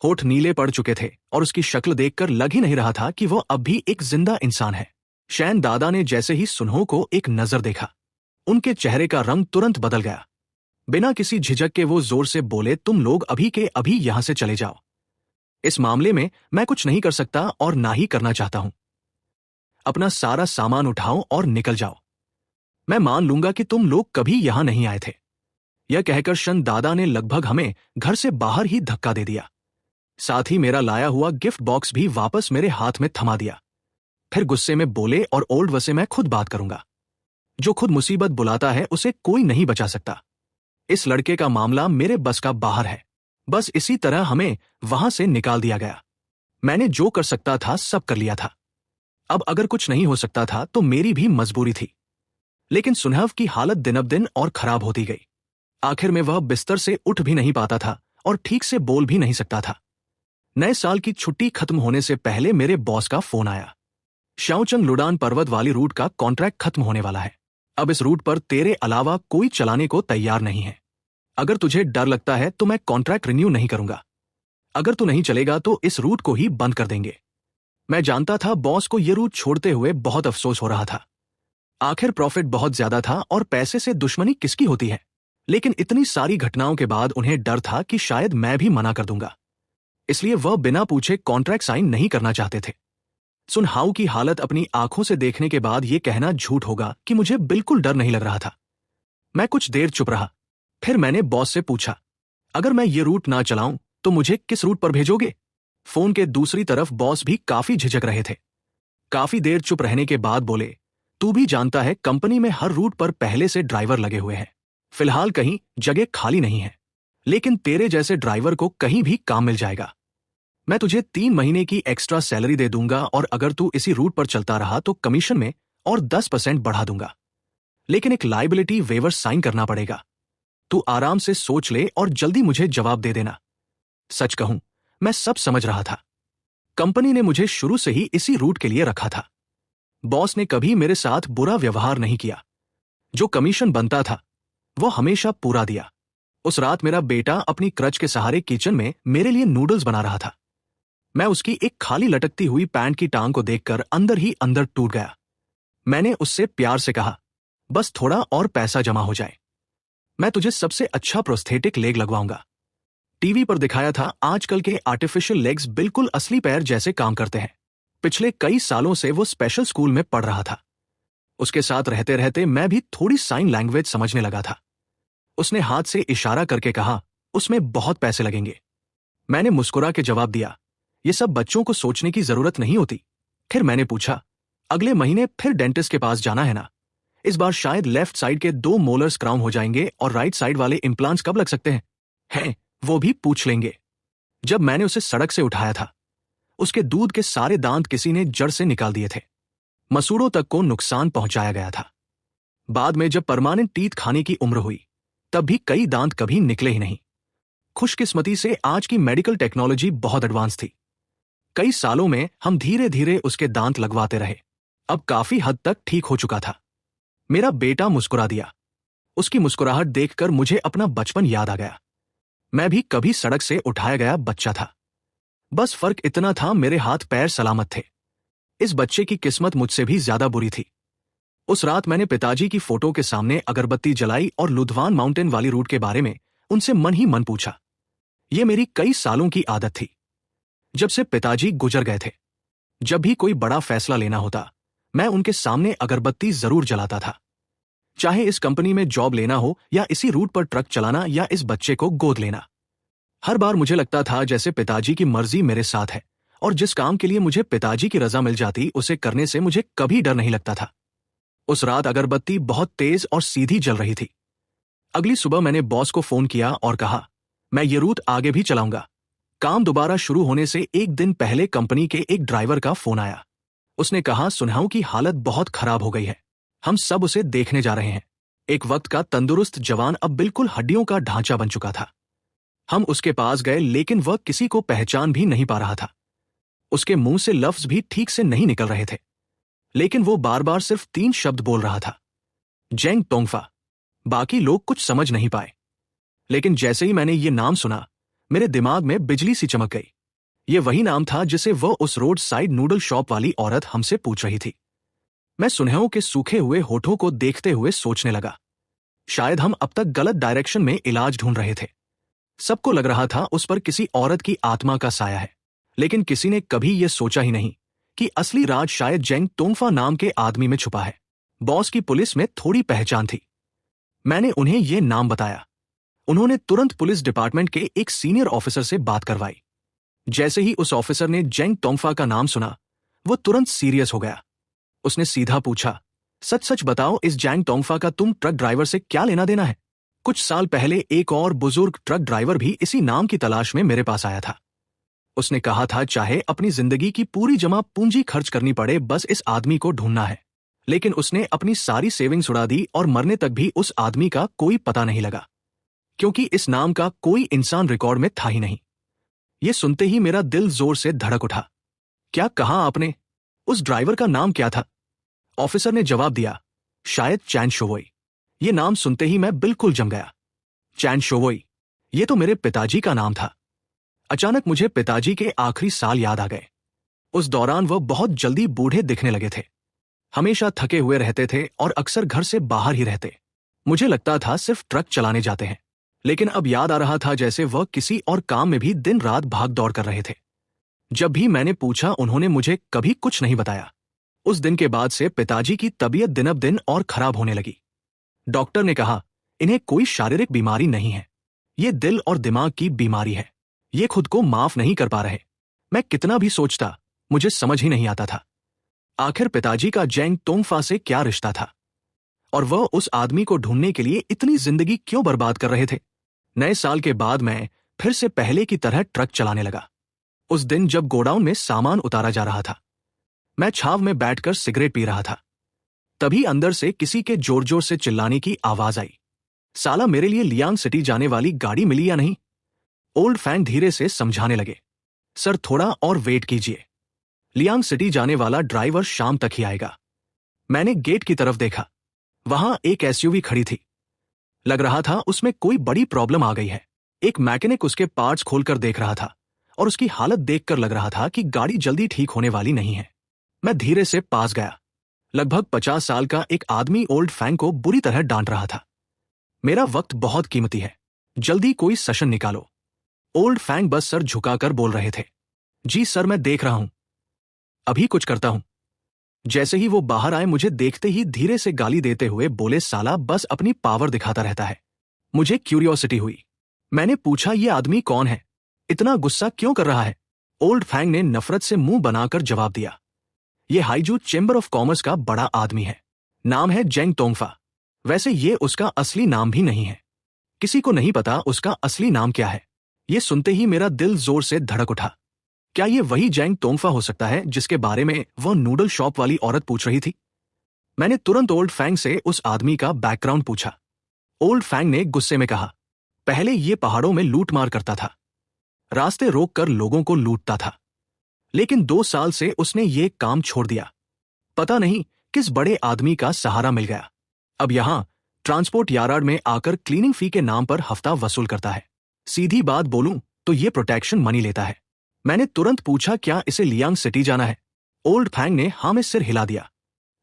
होठ नीले पड़ चुके थे और उसकी शक्ल देखकर लग ही नहीं रहा था कि वह अब भी एक जिंदा इंसान है। शैन दादा ने जैसे ही सुन्हो को एक नजर देखा, उनके चेहरे का रंग तुरंत बदल गया। बिना किसी झिझक के वो जोर से बोले, तुम लोग अभी के अभी यहां से चले जाओ। इस मामले में मैं कुछ नहीं कर सकता और ना ही करना चाहता हूं। अपना सारा सामान उठाओ और निकल जाओ। मैं मान लूंगा कि तुम लोग कभी यहां नहीं आए थे। यह कहकर शन दादा ने लगभग हमें घर से बाहर ही धक्का दे दिया। साथ ही मेरा लाया हुआ गिफ्ट बॉक्स भी वापस मेरे हाथ में थमा दिया। फिर गुस्से में बोले, और ओल्ड वसे मैं खुद बात करूंगा। जो खुद मुसीबत बुलाता है उसे कोई नहीं बचा सकता। इस लड़के का मामला मेरे बस का बाहर है। बस इसी तरह हमें वहां से निकाल दिया गया। मैंने जो कर सकता था सब कर लिया था। अब अगर कुछ नहीं हो सकता था तो मेरी भी मजबूरी थी। लेकिन सुनहव की हालत दिनब-दिन और खराब होती गई। आखिर में वह बिस्तर से उठ भी नहीं पाता था और ठीक से बोल भी नहीं सकता था। नए साल की छुट्टी खत्म होने से पहले मेरे बॉस का फोन आया, शाओचंग लुडान पर्वत वाली रूट का कॉन्ट्रैक्ट खत्म होने वाला है। अब इस रूट पर तेरे अलावा कोई चलाने को तैयार नहीं है। अगर तुझे डर लगता है तो मैं कॉन्ट्रैक्ट रिन्यू नहीं करूंगा। अगर तू नहीं चलेगा तो इस रूट को ही बंद कर देंगे। मैं जानता था बॉस को यह रूट छोड़ते हुए बहुत अफसोस हो रहा था। आखिर प्रॉफिट बहुत ज्यादा था और पैसे से दुश्मनी किसकी होती है। लेकिन इतनी सारी घटनाओं के बाद उन्हें डर था कि शायद मैं भी मना कर दूंगा। इसलिए वह बिना पूछे कॉन्ट्रैक्ट साइन नहीं करना चाहते थे। सुन हाउ की हालत अपनी आंखों से देखने के बाद यह कहना झूठ होगा कि मुझे बिल्कुल डर नहीं लग रहा था। मैं कुछ देर चुप रहा। फिर मैंने बॉस से पूछा, अगर मैं ये रूट ना चलाऊं तो मुझे किस रूट पर भेजोगे? फोन के दूसरी तरफ बॉस भी काफी झिझक रहे थे। काफी देर चुप रहने के बाद बोले, तू भी जानता है कंपनी में हर रूट पर पहले से ड्राइवर लगे हुए हैं। फिलहाल कहीं जगह खाली नहीं है, लेकिन तेरे जैसे ड्राइवर को कहीं भी काम मिल जाएगा। मैं तुझे 3 महीने की एक्स्ट्रा सैलरी दे दूंगा और अगर तू इसी रूट पर चलता रहा तो कमीशन में और 10% बढ़ा दूंगा। लेकिन एक लायबिलिटी वेवर साइन करना पड़ेगा। तू आराम से सोच ले और जल्दी मुझे जवाब दे देना। सच कहूं, मैं सब समझ रहा था। कंपनी ने मुझे शुरू से ही इसी रूट के लिए रखा था। बॉस ने कभी मेरे साथ बुरा व्यवहार नहीं किया। जो कमीशन बनता था वो हमेशा पूरा दिया। उस रात मेरा बेटा अपनी क्रच के सहारे किचन में मेरे लिए नूडल्स बना रहा था। मैं उसकी एक खाली लटकती हुई पैंट की टांग को देखकर अंदर ही अंदर टूट गया। मैंने उससे प्यार से कहा, बस थोड़ा और पैसा जमा हो जाए, मैं तुझे सबसे अच्छा प्रोस्थेटिक लेग लगवाऊंगा। टीवी पर दिखाया था आजकल के आर्टिफिशियल लेग्स बिल्कुल असली पैर जैसे काम करते हैं। पिछले कई सालों से वो स्पेशल स्कूल में पढ़ रहा था। उसके साथ रहते रहते मैं भी थोड़ी साइन लैंग्वेज समझने लगा था। उसने हाथ से इशारा करके कहा, उसमें बहुत पैसे लगेंगे। मैंने मुस्कुरा के जवाब दिया, ये सब बच्चों को सोचने की जरूरत नहीं होती। फिर मैंने पूछा, अगले महीने फिर डेंटिस्ट के पास जाना है ना? इस बार शायद लेफ्ट साइड के 2 मोलर्स क्राउन हो जाएंगे और राइट साइड वाले इम्प्लांट्स कब लग सकते हैं? हैं, वो भी पूछ लेंगे। जब मैंने उसे सड़क से उठाया था, उसके दूध के सारे दांत किसी ने जड़ से निकाल दिए थे। मसूड़ों तक को नुकसान पहुंचाया गया था। बाद में जब परमानेंट टीथ खाने की उम्र हुई, तब भी कई दांत कभी निकले ही नहीं। खुशकिस्मती से आज की मेडिकल टेक्नोलॉजी बहुत एडवांस थी। कई सालों में हम धीरे धीरे उसके दांत लगवाते रहे। अब काफी हद तक ठीक हो चुका था। मेरा बेटा मुस्कुरा दिया। उसकी मुस्कुराहट देखकर मुझे अपना बचपन याद आ गया। मैं भी कभी सड़क से उठाया गया बच्चा था। बस फर्क इतना था, मेरे हाथ पैर सलामत थे। इस बच्चे की किस्मत मुझसे भी ज्यादा बुरी थी। उस रात मैंने पिताजी की फोटो के सामने अगरबत्ती जलाई और लुधवान माउंटेन वाली रूट के बारे में उनसे मन ही मन पूछा। ये मेरी कई सालों की आदत थी। जब से पिताजी गुजर गए थे, जब भी कोई बड़ा फैसला लेना होता, मैं उनके सामने अगरबत्ती जरूर जलाता था। चाहे इस कंपनी में जॉब लेना हो या इसी रूट पर ट्रक चलाना या इस बच्चे को गोद लेना, हर बार मुझे लगता था जैसे पिताजी की मर्जी मेरे साथ है और जिस काम के लिए मुझे पिताजी की रजा मिल जाती उसे करने से मुझे कभी डर नहीं लगता था। उस रात अगरबत्ती बहुत तेज और सीधी जल रही थी। अगली सुबह मैंने बॉस को फोन किया और कहा, मैं ये रूट आगे भी चलाऊंगा। काम दोबारा शुरू होने से एक दिन पहले कंपनी के एक ड्राइवर का फोन आया। उसने कहा, सुनहाऊ की हालत बहुत खराब हो गई है, हम सब उसे देखने जा रहे हैं। एक वक्त का तंदुरुस्त जवान अब बिल्कुल हड्डियों का ढांचा बन चुका था। हम उसके पास गए लेकिन वह किसी को पहचान भी नहीं पा रहा था। उसके मुंह से लफ्ज भी ठीक से नहीं निकल रहे थे, लेकिन वो बार बार सिर्फ 3 शब्द बोल रहा था, जेंग तोंगफा। बाकी लोग कुछ समझ नहीं पाए, लेकिन जैसे ही मैंने ये नाम सुना, मेरे दिमाग में बिजली सी चमक गई। ये वही नाम था जिसे वह उस रोड साइड नूडल शॉप वाली औरत हमसे पूछ रही थी। मैं सुनहेओं के सूखे हुए होठों को देखते हुए सोचने लगा, शायद हम अब तक गलत डायरेक्शन में इलाज ढूंढ रहे थे। सबको लग रहा था उस पर किसी औरत की आत्मा का साया है, लेकिन किसी ने कभी यह सोचा ही नहीं कि असली राज शायद जेंग तोंगफा नाम के आदमी में छुपा है। बॉस की पुलिस में थोड़ी पहचान थी। मैंने उन्हें यह नाम बताया। उन्होंने तुरंत पुलिस डिपार्टमेंट के एक सीनियर ऑफिसर से बात करवाई। जैसे ही उस ऑफिसर ने जेंग तोंगफा का नाम सुना, वो तुरंत सीरियस हो गया। उसने सीधा पूछा, सच सच बताओ, इस जेंग तोंगफा का तुम ट्रक ड्राइवर से क्या लेना देना है? कुछ साल पहले एक और बुजुर्ग ट्रक ड्राइवर भी इसी नाम की तलाश में मेरे पास आया था। उसने कहा था चाहे अपनी जिंदगी की पूरी जमा पूंजी खर्च करनी पड़े, बस इस आदमी को ढूंढना है। लेकिन उसने अपनी सारी सेविंग्स उड़ा दी और मरने तक भी उस आदमी का कोई पता नहीं लगा, क्योंकि इस नाम का कोई इंसान रिकॉर्ड में था ही नहीं। यह सुनते ही मेरा दिल जोर से धड़क उठा। क्या कहा आपने? उस ड्राइवर का नाम क्या था? ऑफिसर ने जवाब दिया, शायद चैन शोवोई। ये नाम सुनते ही मैं बिल्कुल जम गया। चैन शोवोई, ये तो मेरे पिताजी का नाम था। अचानक मुझे पिताजी के आखिरी साल याद आ गए। उस दौरान वह बहुत जल्दी बूढ़े दिखने लगे थे, हमेशा थके हुए रहते थे और अक्सर घर से बाहर ही रहते। मुझे लगता था सिर्फ ट्रक चलाने जाते हैं, लेकिन अब याद आ रहा था जैसे वह किसी और काम में भी दिन रात भाग दौड़ कर रहे थे। जब भी मैंने पूछा, उन्होंने मुझे कभी कुछ नहीं बताया। उस दिन के बाद से पिताजी की तबीयत दिन ब दिन और खराब होने लगी। डॉक्टर ने कहा, इन्हें कोई शारीरिक बीमारी नहीं है, ये दिल और दिमाग की बीमारी है। ये खुद को माफ नहीं कर पा रहे। मैं कितना भी सोचता, मुझे समझ ही नहीं आता था आखिर पिताजी का जेंग तोंगफा से क्या रिश्ता था, और वह उस आदमी को ढूंढने के लिए इतनी जिंदगी क्यों बर्बाद कर रहे थे। नए साल के बाद मैं फिर से पहले की तरह ट्रक चलाने लगा। उस दिन जब गोडाउन में सामान उतारा जा रहा था, मैं छाव में बैठकर सिगरेट पी रहा था। तभी अंदर से किसी के जोर जोर से चिल्लाने की आवाज आई, साला मेरे लिए लियांग सिटी जाने वाली गाड़ी मिली या नहीं? ओल्ड फैंग धीरे से समझाने लगे, सर थोड़ा और वेट कीजिए, लियांग सिटी जाने वाला ड्राइवर शाम तक ही आएगा। मैंने गेट की तरफ देखा, वहां एक एसयूवी खड़ी थी। लग रहा था उसमें कोई बड़ी प्रॉब्लम आ गई है। एक मैकेनिक उसके पार्ट्स खोलकर देख रहा था और उसकी हालत देखकर लग रहा था कि गाड़ी जल्दी ठीक होने वाली नहीं है। मैं धीरे से पास गया। लगभग 50 साल का एक आदमी ओल्ड फैंग को बुरी तरह डांट रहा था। मेरा वक्त बहुत कीमती है, जल्दी कोई सेशन निकालो। ओल्ड फैंग बस सर झुकाकर बोल रहे थे, जी सर मैं देख रहा हूं, अभी कुछ करता हूं। जैसे ही वो बाहर आए, मुझे देखते ही धीरे से गाली देते हुए बोले, साला बस अपनी पावर दिखाता रहता है। मुझे क्यूरियोसिटी हुई। मैंने पूछा, ये आदमी कौन है? इतना गुस्सा क्यों कर रहा है? ओल्ड फैंग ने नफरत से मुंह बनाकर जवाब दिया, ये हाइजू चेंबर ऑफ कॉमर्स का बड़ा आदमी है, नाम है जेंग तोंगफा। वैसे ये उसका असली नाम भी नहीं है, किसी को नहीं पता उसका असली नाम क्या है। ये सुनते ही मेरा दिल जोर से धड़क उठा। क्या ये वही जेंग तोंगफा हो सकता है जिसके बारे में वह नूडल शॉप वाली औरत पूछ रही थी? मैंने तुरंत ओल्ड फैंग से उस आदमी का बैकग्राउंड पूछा। ओल्ड फैंग ने गुस्से में कहा, पहले ये पहाड़ों में लूटमार करता था, रास्ते रोककर लोगों को लूटता था, लेकिन 2 साल से उसने ये काम छोड़ दिया। पता नहीं किस बड़े आदमी का सहारा मिल गया। अब यहां ट्रांसपोर्ट यार्ड में आकर क्लीनिंग फी के नाम पर हफ्ता वसूल करता है। सीधी बात बोलूं तो ये प्रोटेक्शन मनी लेता है। मैंने तुरंत पूछा, क्या इसे लियांग सिटी जाना है? ओल्ड फैंग ने हाँ में सिर हिला दिया।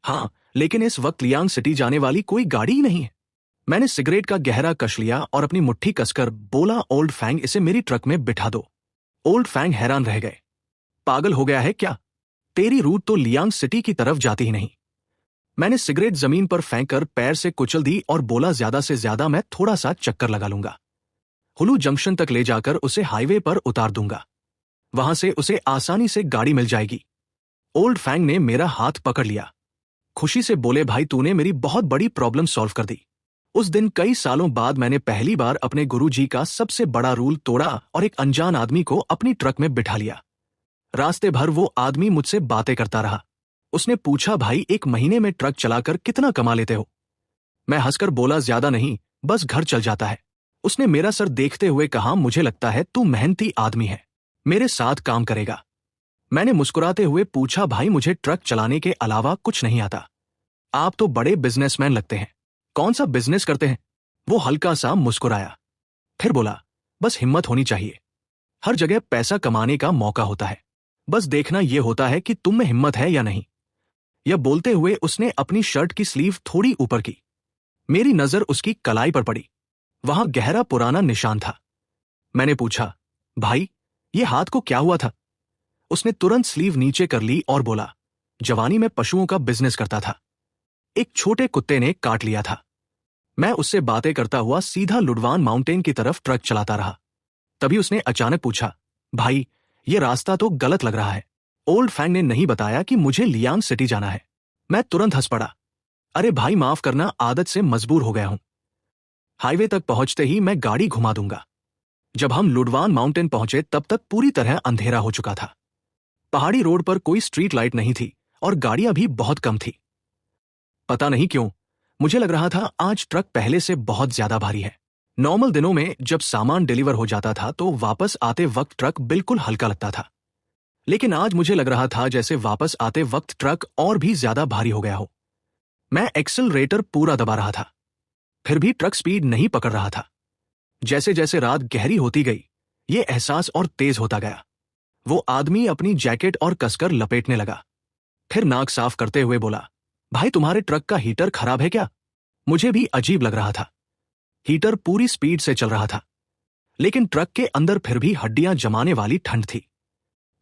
हाँ, लेकिन इस वक्त लियांग सिटी जाने वाली कोई गाड़ी ही नहीं है। मैंने सिगरेट का गहरा कश लिया और अपनी मुट्ठी कसकर बोला, ओल्ड फैंग, इसे मेरी ट्रक में बिठा दो। ओल्ड फैंग हैरान रह गए। पागल हो गया है क्या? तेरी रूट तो लियांग सिटी की तरफ जाती ही नहीं। मैंने सिगरेट जमीन पर फेंककर पैर से कुचल दी और बोला, ज्यादा से ज्यादा मैं थोड़ा सा चक्कर लगा लूंगा। हुलू जंक्शन तक ले जाकर उसे हाईवे पर उतार दूंगा। वहां से उसे आसानी से गाड़ी मिल जाएगी। ओल्ड फैंग ने मेरा हाथ पकड़ लिया। खुशी से बोले, भाई तूने मेरी बहुत बड़ी प्रॉब्लम सॉल्व कर दी। उस दिन कई सालों बाद मैंने पहली बार अपने गुरुजी का सबसे बड़ा रूल तोड़ा और एक अनजान आदमी को अपनी ट्रक में बिठा लिया। रास्ते भर वो आदमी मुझसे बातें करता रहा। उसने पूछा, भाई 1 महीने में ट्रक चलाकर कितना कमा लेते हो? मैं हंसकर बोला, ज्यादा नहीं, बस घर चल जाता है। उसने मेरा सर देखते हुए कहा, मुझे लगता है तू मेहनती आदमी है, मेरे साथ काम करेगा। मैंने मुस्कुराते हुए पूछा, भाई मुझे ट्रक चलाने के अलावा कुछ नहीं आता। आप तो बड़े बिजनेसमैन लगते हैं, कौन सा बिजनेस करते हैं? वो हल्का सा मुस्कुराया, फिर बोला, बस हिम्मत होनी चाहिए। हर जगह पैसा कमाने का मौका होता है, बस देखना यह होता है कि तुम में हिम्मत है या नहीं। यह बोलते हुए उसने अपनी शर्ट की स्लीव थोड़ी ऊपर की। मेरी नजर उसकी कलाई पर पड़ी। वहां गहरा पुराना निशान था। मैंने पूछा, भाई ये हाथ को क्या हुआ था? उसने तुरंत स्लीव नीचे कर ली और बोला, जवानी में पशुओं का बिजनेस करता था, एक छोटे कुत्ते ने काट लिया था। मैं उससे बातें करता हुआ सीधा लुडवान माउंटेन की तरफ ट्रक चलाता रहा। तभी उसने अचानक पूछा, भाई ये रास्ता तो गलत लग रहा है। ओल्ड फैंग ने नहीं बताया कि मुझे लियांग सिटी जाना है। मैं तुरंत हंस पड़ा। अरे भाई माफ करना, आदत से मजबूर हो गया हूं। हाईवे तक पहुंचते ही मैं गाड़ी घुमा दूंगा। जब हम लुडवान माउंटेन पहुंचे तब तक पूरी तरह अंधेरा हो चुका था। पहाड़ी रोड पर कोई स्ट्रीट लाइट नहीं थी और गाड़ियां भी बहुत कम थी। पता नहीं क्यों मुझे लग रहा था आज ट्रक पहले से बहुत ज्यादा भारी है। नॉर्मल दिनों में जब सामान डिलीवर हो जाता था तो वापस आते वक्त ट्रक बिल्कुल हल्का लगता था, लेकिन आज मुझे लग रहा था जैसे वापस आते वक्त ट्रक और भी ज्यादा भारी हो गया हो। मैं एक्सेलरेटर पूरा दबा रहा था, फिर भी ट्रक स्पीड नहीं पकड़ रहा था। जैसे जैसे रात गहरी होती गई, ये एहसास और तेज होता गया। वो आदमी अपनी जैकेट और कसकर लपेटने लगा, फिर नाक साफ करते हुए बोला, भाई तुम्हारे ट्रक का हीटर खराब है क्या? मुझे भी अजीब लग रहा था। हीटर पूरी स्पीड से चल रहा था, लेकिन ट्रक के अंदर फिर भी हड्डियां जमाने वाली ठंड थी,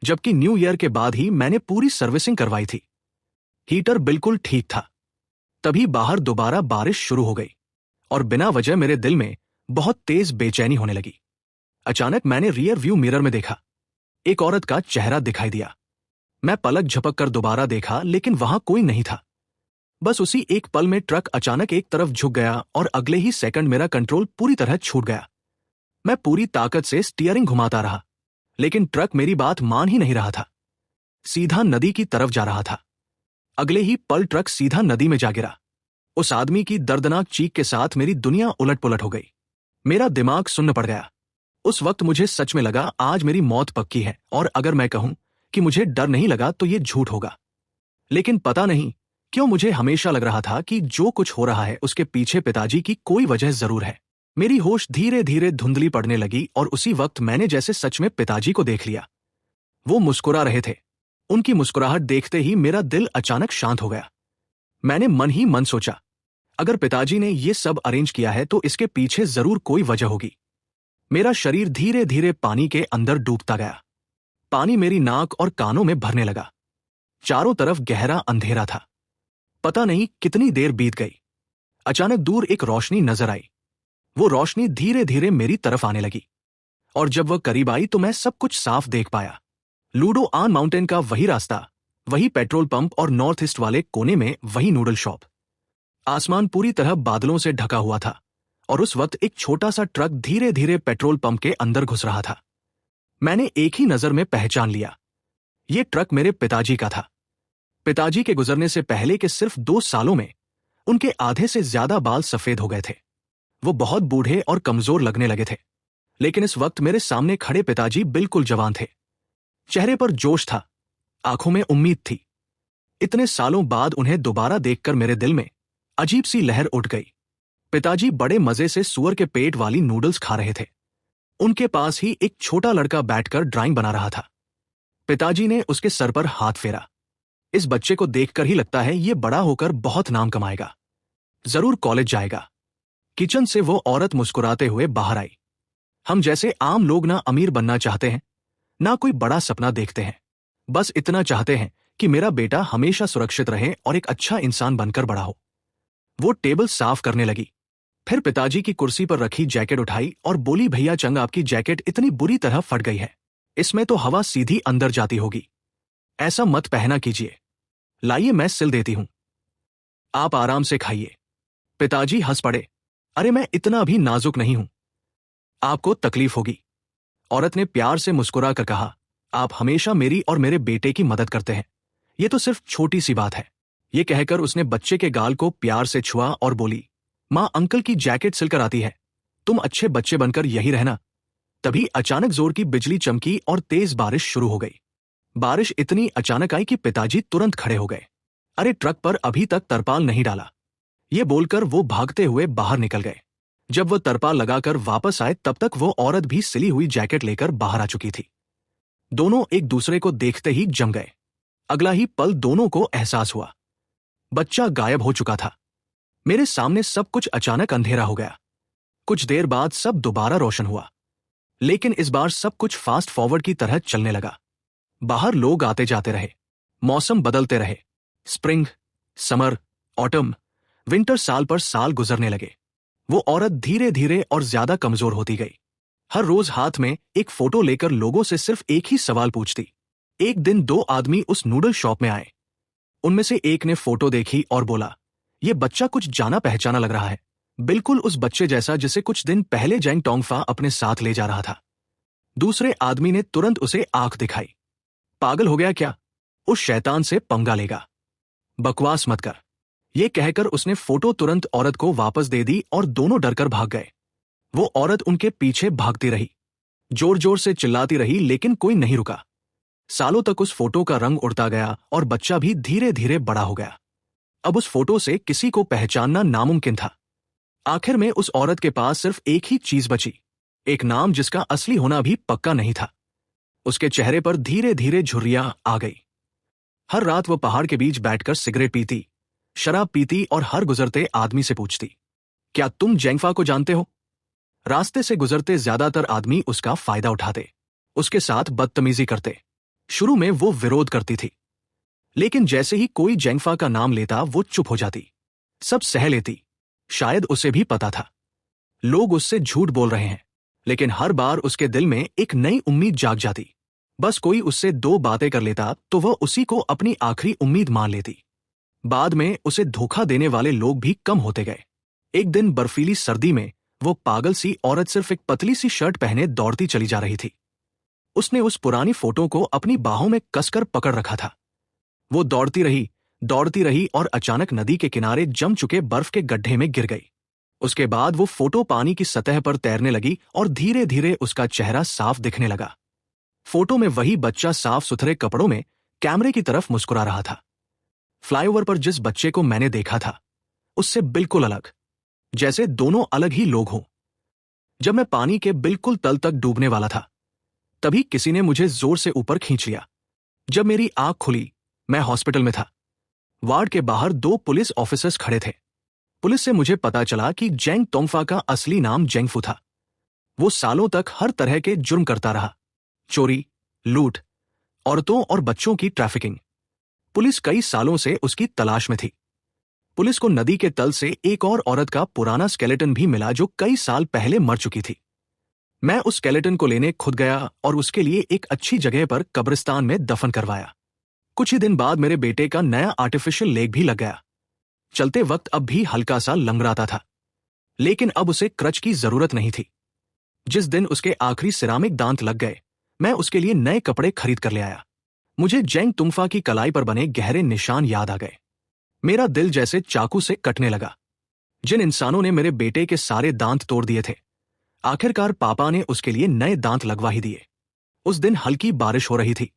जबकि न्यू ईयर के बाद ही मैंने पूरी सर्विसिंग करवाई थी। हीटर बिल्कुल ठीक था। तभी बाहर दोबारा बारिश शुरू हो गई और बिना वजह मेरे दिल में बहुत तेज बेचैनी होने लगी। अचानक मैंने रियर व्यू मिरर में देखा। एक औरत का चेहरा दिखाई दिया। मैं पलक झपक कर दोबारा देखा, लेकिन वहां कोई नहीं था। बस उसी एक पल में ट्रक अचानक एक तरफ झुक गया और अगले ही सेकंड मेरा कंट्रोल पूरी तरह छूट गया। मैं पूरी ताकत से स्टीयरिंग घुमाता रहा, लेकिन ट्रक मेरी बात मान ही नहीं रहा था। सीधा नदी की तरफ जा रहा था। अगले ही पल ट्रक सीधा नदी में जा गिरा। उस आदमी की दर्दनाक चीख के साथ मेरी दुनिया उलट पुलट हो गई। मेरा दिमाग सुन्न पड़ गया। उस वक्त मुझे सच में लगा आज मेरी मौत पक्की है, और अगर मैं कहूं कि मुझे डर नहीं लगा तो ये झूठ होगा। लेकिन पता नहीं क्यों मुझे हमेशा लग रहा था कि जो कुछ हो रहा है उसके पीछे पिताजी की कोई वजह जरूर है। मेरी होश धीरे धीरे धुंधली पड़ने लगी और उसी वक्त मैंने जैसे सच में पिताजी को देख लिया। वो मुस्कुरा रहे थे। उनकी मुस्कुराहट देखते ही मेरा दिल अचानक शांत हो गया। मैंने मन ही मन सोचा, अगर पिताजी ने ये सब अरेंज किया है तो इसके पीछे जरूर कोई वजह होगी। मेरा शरीर धीरे धीरे पानी के अंदर डूबता गया। पानी मेरी नाक और कानों में भरने लगा। चारों तरफ गहरा अंधेरा था। पता नहीं कितनी देर बीत गई। अचानक दूर एक रोशनी नजर आई। वो रोशनी धीरे धीरे मेरी तरफ आने लगी, और जब वह करीब आई तो मैं सब कुछ साफ देख पाया। लुडोआन माउंटेन का वही रास्ता, वही पेट्रोल पंप और नॉर्थ ईस्ट वाले कोने में वही नूडल शॉप। आसमान पूरी तरह बादलों से ढका हुआ था और उस वक्त एक छोटा सा ट्रक धीरे धीरे पेट्रोल पंप के अंदर घुस रहा था। मैंने एक ही नजर में पहचान लिया, ये ट्रक मेरे पिताजी का था। पिताजी के गुजरने से पहले के सिर्फ 2 सालों में उनके आधे से ज्यादा बाल सफेद हो गए थे। वो बहुत बूढ़े और कमजोर लगने लगे थे, लेकिन इस वक्त मेरे सामने खड़े पिताजी बिल्कुल जवान थे। चेहरे पर जोश था, आंखों में उम्मीद थी। इतने सालों बाद उन्हें दोबारा देखकर मेरे दिल में अजीब सी लहर उठ गई। पिताजी बड़े मजे से सुअर के पेट वाली नूडल्स खा रहे थे। उनके पास ही एक छोटा लड़का बैठकर ड्राइंग बना रहा था। पिताजी ने उसके सर पर हाथ फेरा। इस बच्चे को देखकर ही लगता है ये बड़ा होकर बहुत नाम कमाएगा, जरूर कॉलेज जाएगा। किचन से वो औरत मुस्कुराते हुए बाहर आई। हम जैसे आम लोग ना अमीर बनना चाहते हैं, ना कोई बड़ा सपना देखते हैं। बस इतना चाहते हैं कि मेरा बेटा हमेशा सुरक्षित रहे और एक अच्छा इंसान बनकर बड़ा हो। वो टेबल साफ करने लगी, फिर पिताजी की कुर्सी पर रखी जैकेट उठाई और बोली, भैया चंग, आपकी जैकेट इतनी बुरी तरह फट गई है, इसमें तो हवा सीधी अंदर जाती होगी, ऐसा मत पहना कीजिए। लाइए मैं सिल देती हूं, आप आराम से खाइए। पिताजी हंस पड़े। अरे मैं इतना भी नाजुक नहीं हूं, आपको तकलीफ होगी। औरत ने प्यार से मुस्कुरा कर कहा, आप हमेशा मेरी और मेरे बेटे की मदद करते हैं, ये तो सिर्फ छोटी सी बात है। ये कहकर उसने बच्चे के गाल को प्यार से छुआ और बोली, मां अंकल की जैकेट सिलकर आती है, तुम अच्छे बच्चे बनकर यही रहना। तभी अचानक जोर की बिजली चमकी और तेज बारिश शुरू हो गई। बारिश इतनी अचानक आई कि पिताजी तुरंत खड़े हो गए। अरे ट्रक पर अभी तक तरपाल नहीं डाला, ये बोलकर वो भागते हुए बाहर निकल गए। जब वो तरपाल लगाकर वापस आए तब तक वो औरत भी सिली हुई जैकेट लेकर बाहर आ चुकी थी। दोनों एक दूसरे को देखते ही जम गए। अगला ही पल दोनों को एहसास हुआ, बच्चा गायब हो चुका था। मेरे सामने सब कुछ अचानक अंधेरा हो गया। कुछ देर बाद सब दोबारा रोशन हुआ, लेकिन इस बार सब कुछ फास्ट फॉरवर्ड की तरह चलने लगा। बाहर लोग आते जाते रहे, मौसम बदलते रहे, स्प्रिंग, समर, ऑटम, विंटर साल पर साल गुजरने लगे। वो औरत धीरे धीरे और ज्यादा कमजोर होती गई। हर रोज हाथ में एक फोटो लेकर लोगों से सिर्फ एक ही सवाल पूछती। एक दिन दो आदमी उस नूडल शॉप में आए। उनमें से एक ने फोटो देखी और बोला, ये बच्चा कुछ जाना पहचाना लग रहा है, बिल्कुल उस बच्चे जैसा जिसे कुछ दिन पहले जैंग टोंगफा अपने साथ ले जा रहा था। दूसरे आदमी ने तुरंत उसे आंख दिखाई। पागल हो गया क्या, उस शैतान से पंगा लेगा, बकवास मत कर। ये कहकर उसने फोटो तुरंत औरत को वापस दे दी और दोनों डरकर भाग गए। वो औरत उनके पीछे भागती रही, जोर जोर से चिल्लाती रही, लेकिन कोई नहीं रुका। सालों तक उस फोटो का रंग उड़ता गया और बच्चा भी धीरे धीरे बड़ा हो गया। अब उस फोटो से किसी को पहचानना नामुमकिन था। आखिर में उस औरत के पास सिर्फ एक ही चीज बची, एक नाम जिसका असली होना भी पक्का नहीं था। उसके चेहरे पर धीरे धीरे झुर्रियां आ गई। हर रात वो पहाड़ के बीच बैठकर सिगरेट पीती, शराब पीती और हर गुजरते आदमी से पूछती, क्या तुम जेंगफा को जानते हो? रास्ते से गुजरते ज्यादातर आदमी उसका फायदा उठाते, उसके साथ बदतमीजी करते। शुरू में वो विरोध करती थी, लेकिन जैसे ही कोई जेंगफा का नाम लेता वो चुप हो जाती, सब सह लेती। शायद उसे भी पता था लोग उससे झूठ बोल रहे हैं, लेकिन हर बार उसके दिल में एक नई उम्मीद जाग जाती। बस कोई उससे दो बातें कर लेता तो वह उसी को अपनी आखिरी उम्मीद मान लेती। बाद में उसे धोखा देने वाले लोग भी कम होते गए। एक दिन बर्फीली सर्दी में वो पागल सी औरत सिर्फ एक पतली सी शर्ट पहने दौड़ती चली जा रही थी। उसने उस पुरानी फोटो को अपनी बाहों में कसकर पकड़ रखा था। वो दौड़ती रही और अचानक नदी के किनारे जम चुके बर्फ के गड्ढे में गिर गई। उसके बाद वो फोटो पानी की सतह पर तैरने लगी और धीरे धीरे उसका चेहरा साफ दिखने लगा। फोटो में वही बच्चा साफ सुथरे कपड़ों में कैमरे की तरफ मुस्कुरा रहा था। फ्लाईओवर पर जिस बच्चे को मैंने देखा था उससे बिल्कुल अलग, जैसे दोनों अलग ही लोग हों। जब मैं पानी के बिल्कुल तल तक डूबने वाला था, तभी किसी ने मुझे जोर से ऊपर खींच लिया। जब मेरी आंख खुली, मैं हॉस्पिटल में था। वार्ड के बाहर दो पुलिस ऑफिसर्स खड़े थे। पुलिस से मुझे पता चला कि जेंग तोंगफा का असली नाम जेंगफू था। वो सालों तक हर तरह के जुर्म करता रहा, चोरी, लूट, औरतों और बच्चों की ट्रैफिकिंग। पुलिस कई सालों से उसकी तलाश में थी। पुलिस को नदी के तल से एक और औरत का पुराना स्केलेटन भी मिला जो कई साल पहले मर चुकी थी। मैं उस स्केलेटन को लेने खुद गया और उसके लिए एक अच्छी जगह पर कब्रिस्तान में दफन करवाया। कुछ ही दिन बाद मेरे बेटे का नया आर्टिफिशियल लेग भी लग गया। चलते वक्त अब भी हल्का सा लंगड़ाता था, लेकिन अब उसे क्रच की जरूरत नहीं थी। जिस दिन उसके आखिरी सिरामिक दांत लग गए, मैं उसके लिए नए कपड़े खरीद कर ले आया। मुझे जेंग तुंगफा की कलाई पर बने गहरे निशान याद आ गए। मेरा दिल जैसे चाकू से कटने लगा। जिन इंसानों ने मेरे बेटे के सारे दांत तोड़ दिए थे, आखिरकार पापा ने उसके लिए नए दांत लगवा ही दिए। उस दिन हल्की बारिश हो रही थी।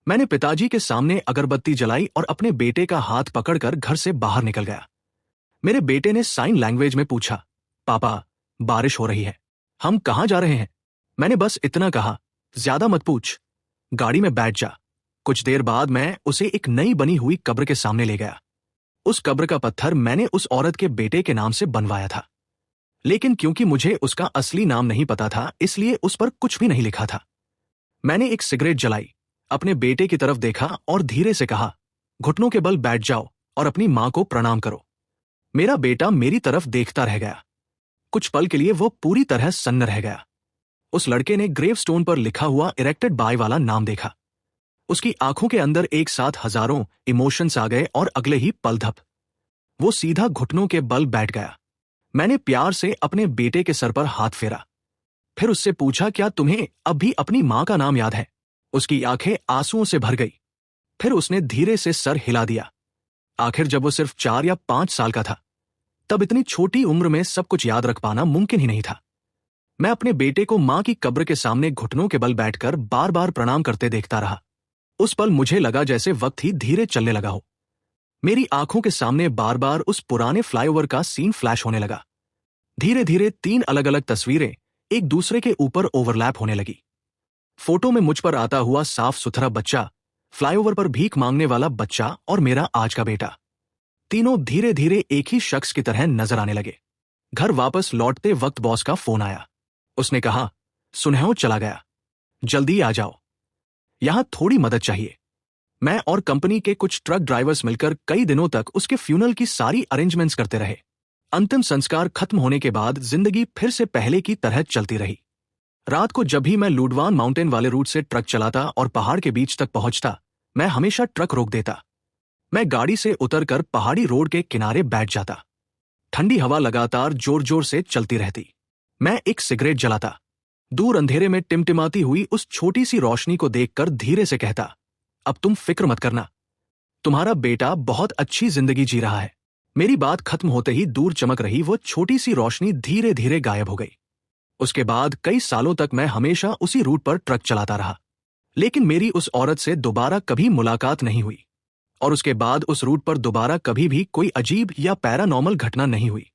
मैंने पिताजी के सामने अगरबत्ती जलाई और अपने बेटे का हाथ पकड़कर घर से बाहर निकल गया। मेरे बेटे ने साइन लैंग्वेज में पूछा, पापा, बारिश हो रही है, हम कहाँ जा रहे हैं? मैंने बस इतना कहा, ज्यादा मत पूछ, गाड़ी में बैठ जा। कुछ देर बाद मैं उसे एक नई बनी हुई कब्र के सामने ले गया। उस कब्र का पत्थर मैंने उस औरत के बेटे के नाम से बनवाया था, लेकिन क्योंकि मुझे उसका असली नाम नहीं पता था, इसलिए उस पर कुछ भी नहीं लिखा था। मैंने एक सिगरेट जलाई, अपने बेटे की तरफ देखा और धीरे से कहा, घुटनों के बल बैठ जाओ और अपनी मां को प्रणाम करो। मेरा बेटा मेरी तरफ देखता रह गया। कुछ पल के लिए वो पूरी तरह सन्न रह गया। उस लड़के ने ग्रेवस्टोन पर लिखा हुआ इरेक्टेड बाय वाला नाम देखा। उसकी आंखों के अंदर एक साथ हजारों इमोशंस आ गए और अगले ही पल धप वो सीधा घुटनों के बल बैठ गया। मैंने प्यार से अपने बेटे के सर पर हाथ फेरा, फिर उससे पूछा, क्या तुम्हें अब भी अपनी मां का नाम याद है? उसकी आंखें आंसुओं से भर गई। फिर उसने धीरे से सर हिला दिया। आखिर जब वो सिर्फ 4 या 5 साल का था, तब इतनी छोटी उम्र में सब कुछ याद रख पाना मुमकिन ही नहीं था। मैं अपने बेटे को मां की कब्र के सामने घुटनों के बल बैठकर बार बार प्रणाम करते देखता रहा। उस पल मुझे लगा जैसे वक्त ही धीरे चलने लगा हो। मेरी आंखों के सामने बार बार उस पुराने फ्लाईओवर का सीन फ्लैश होने लगा। धीरे धीरे 3 अलग अलग तस्वीरें एक दूसरे के ऊपर ओवरलैप होने लगी। फोटो में मुझ पर आता हुआ साफ सुथरा बच्चा, फ्लाईओवर पर भीख मांगने वाला बच्चा और मेरा आज का बेटा, तीनों धीरे धीरे एक ही शख्स की तरह नजर आने लगे। घर वापस लौटते वक्त बॉस का फोन आया। उसने कहा, सुनहयो चला गया, जल्दी आ जाओ, यहां थोड़ी मदद चाहिए। मैं और कंपनी के कुछ ट्रक ड्राइवर्स मिलकर कई दिनों तक उसके फ्यूनल की सारी अरेंजमेंट्स करते रहे। अंतिम संस्कार खत्म होने के बाद जिंदगी फिर से पहले की तरह चलती रही। रात को जब भी मैं लुडवान माउंटेन वाले रूट से ट्रक चलाता और पहाड़ के बीच तक पहुंचता, मैं हमेशा ट्रक रोक देता। मैं गाड़ी से उतरकर पहाड़ी रोड के किनारे बैठ जाता। ठंडी हवा लगातार जोर जोर से चलती रहती। मैं एक सिगरेट जलाता, दूर अंधेरे में टिमटिमाती हुई उस छोटी सी रोशनी को देखकर धीरे से कहता, अब तुम फिक्र मत करना, तुम्हारा बेटा बहुत अच्छी जिंदगी जी रहा है। मेरी बात खत्म होते ही दूर चमक रही वो छोटी सी रोशनी धीरे धीरे गायब हो गई। उसके बाद कई सालों तक मैं हमेशा उसी रूट पर ट्रक चलाता रहा, लेकिन मेरी उस औरत से दोबारा कभी मुलाकात नहीं हुई और उसके बाद उस रूट पर दोबारा कभी भी कोई अजीब या पैरानॉर्मल घटना नहीं हुई।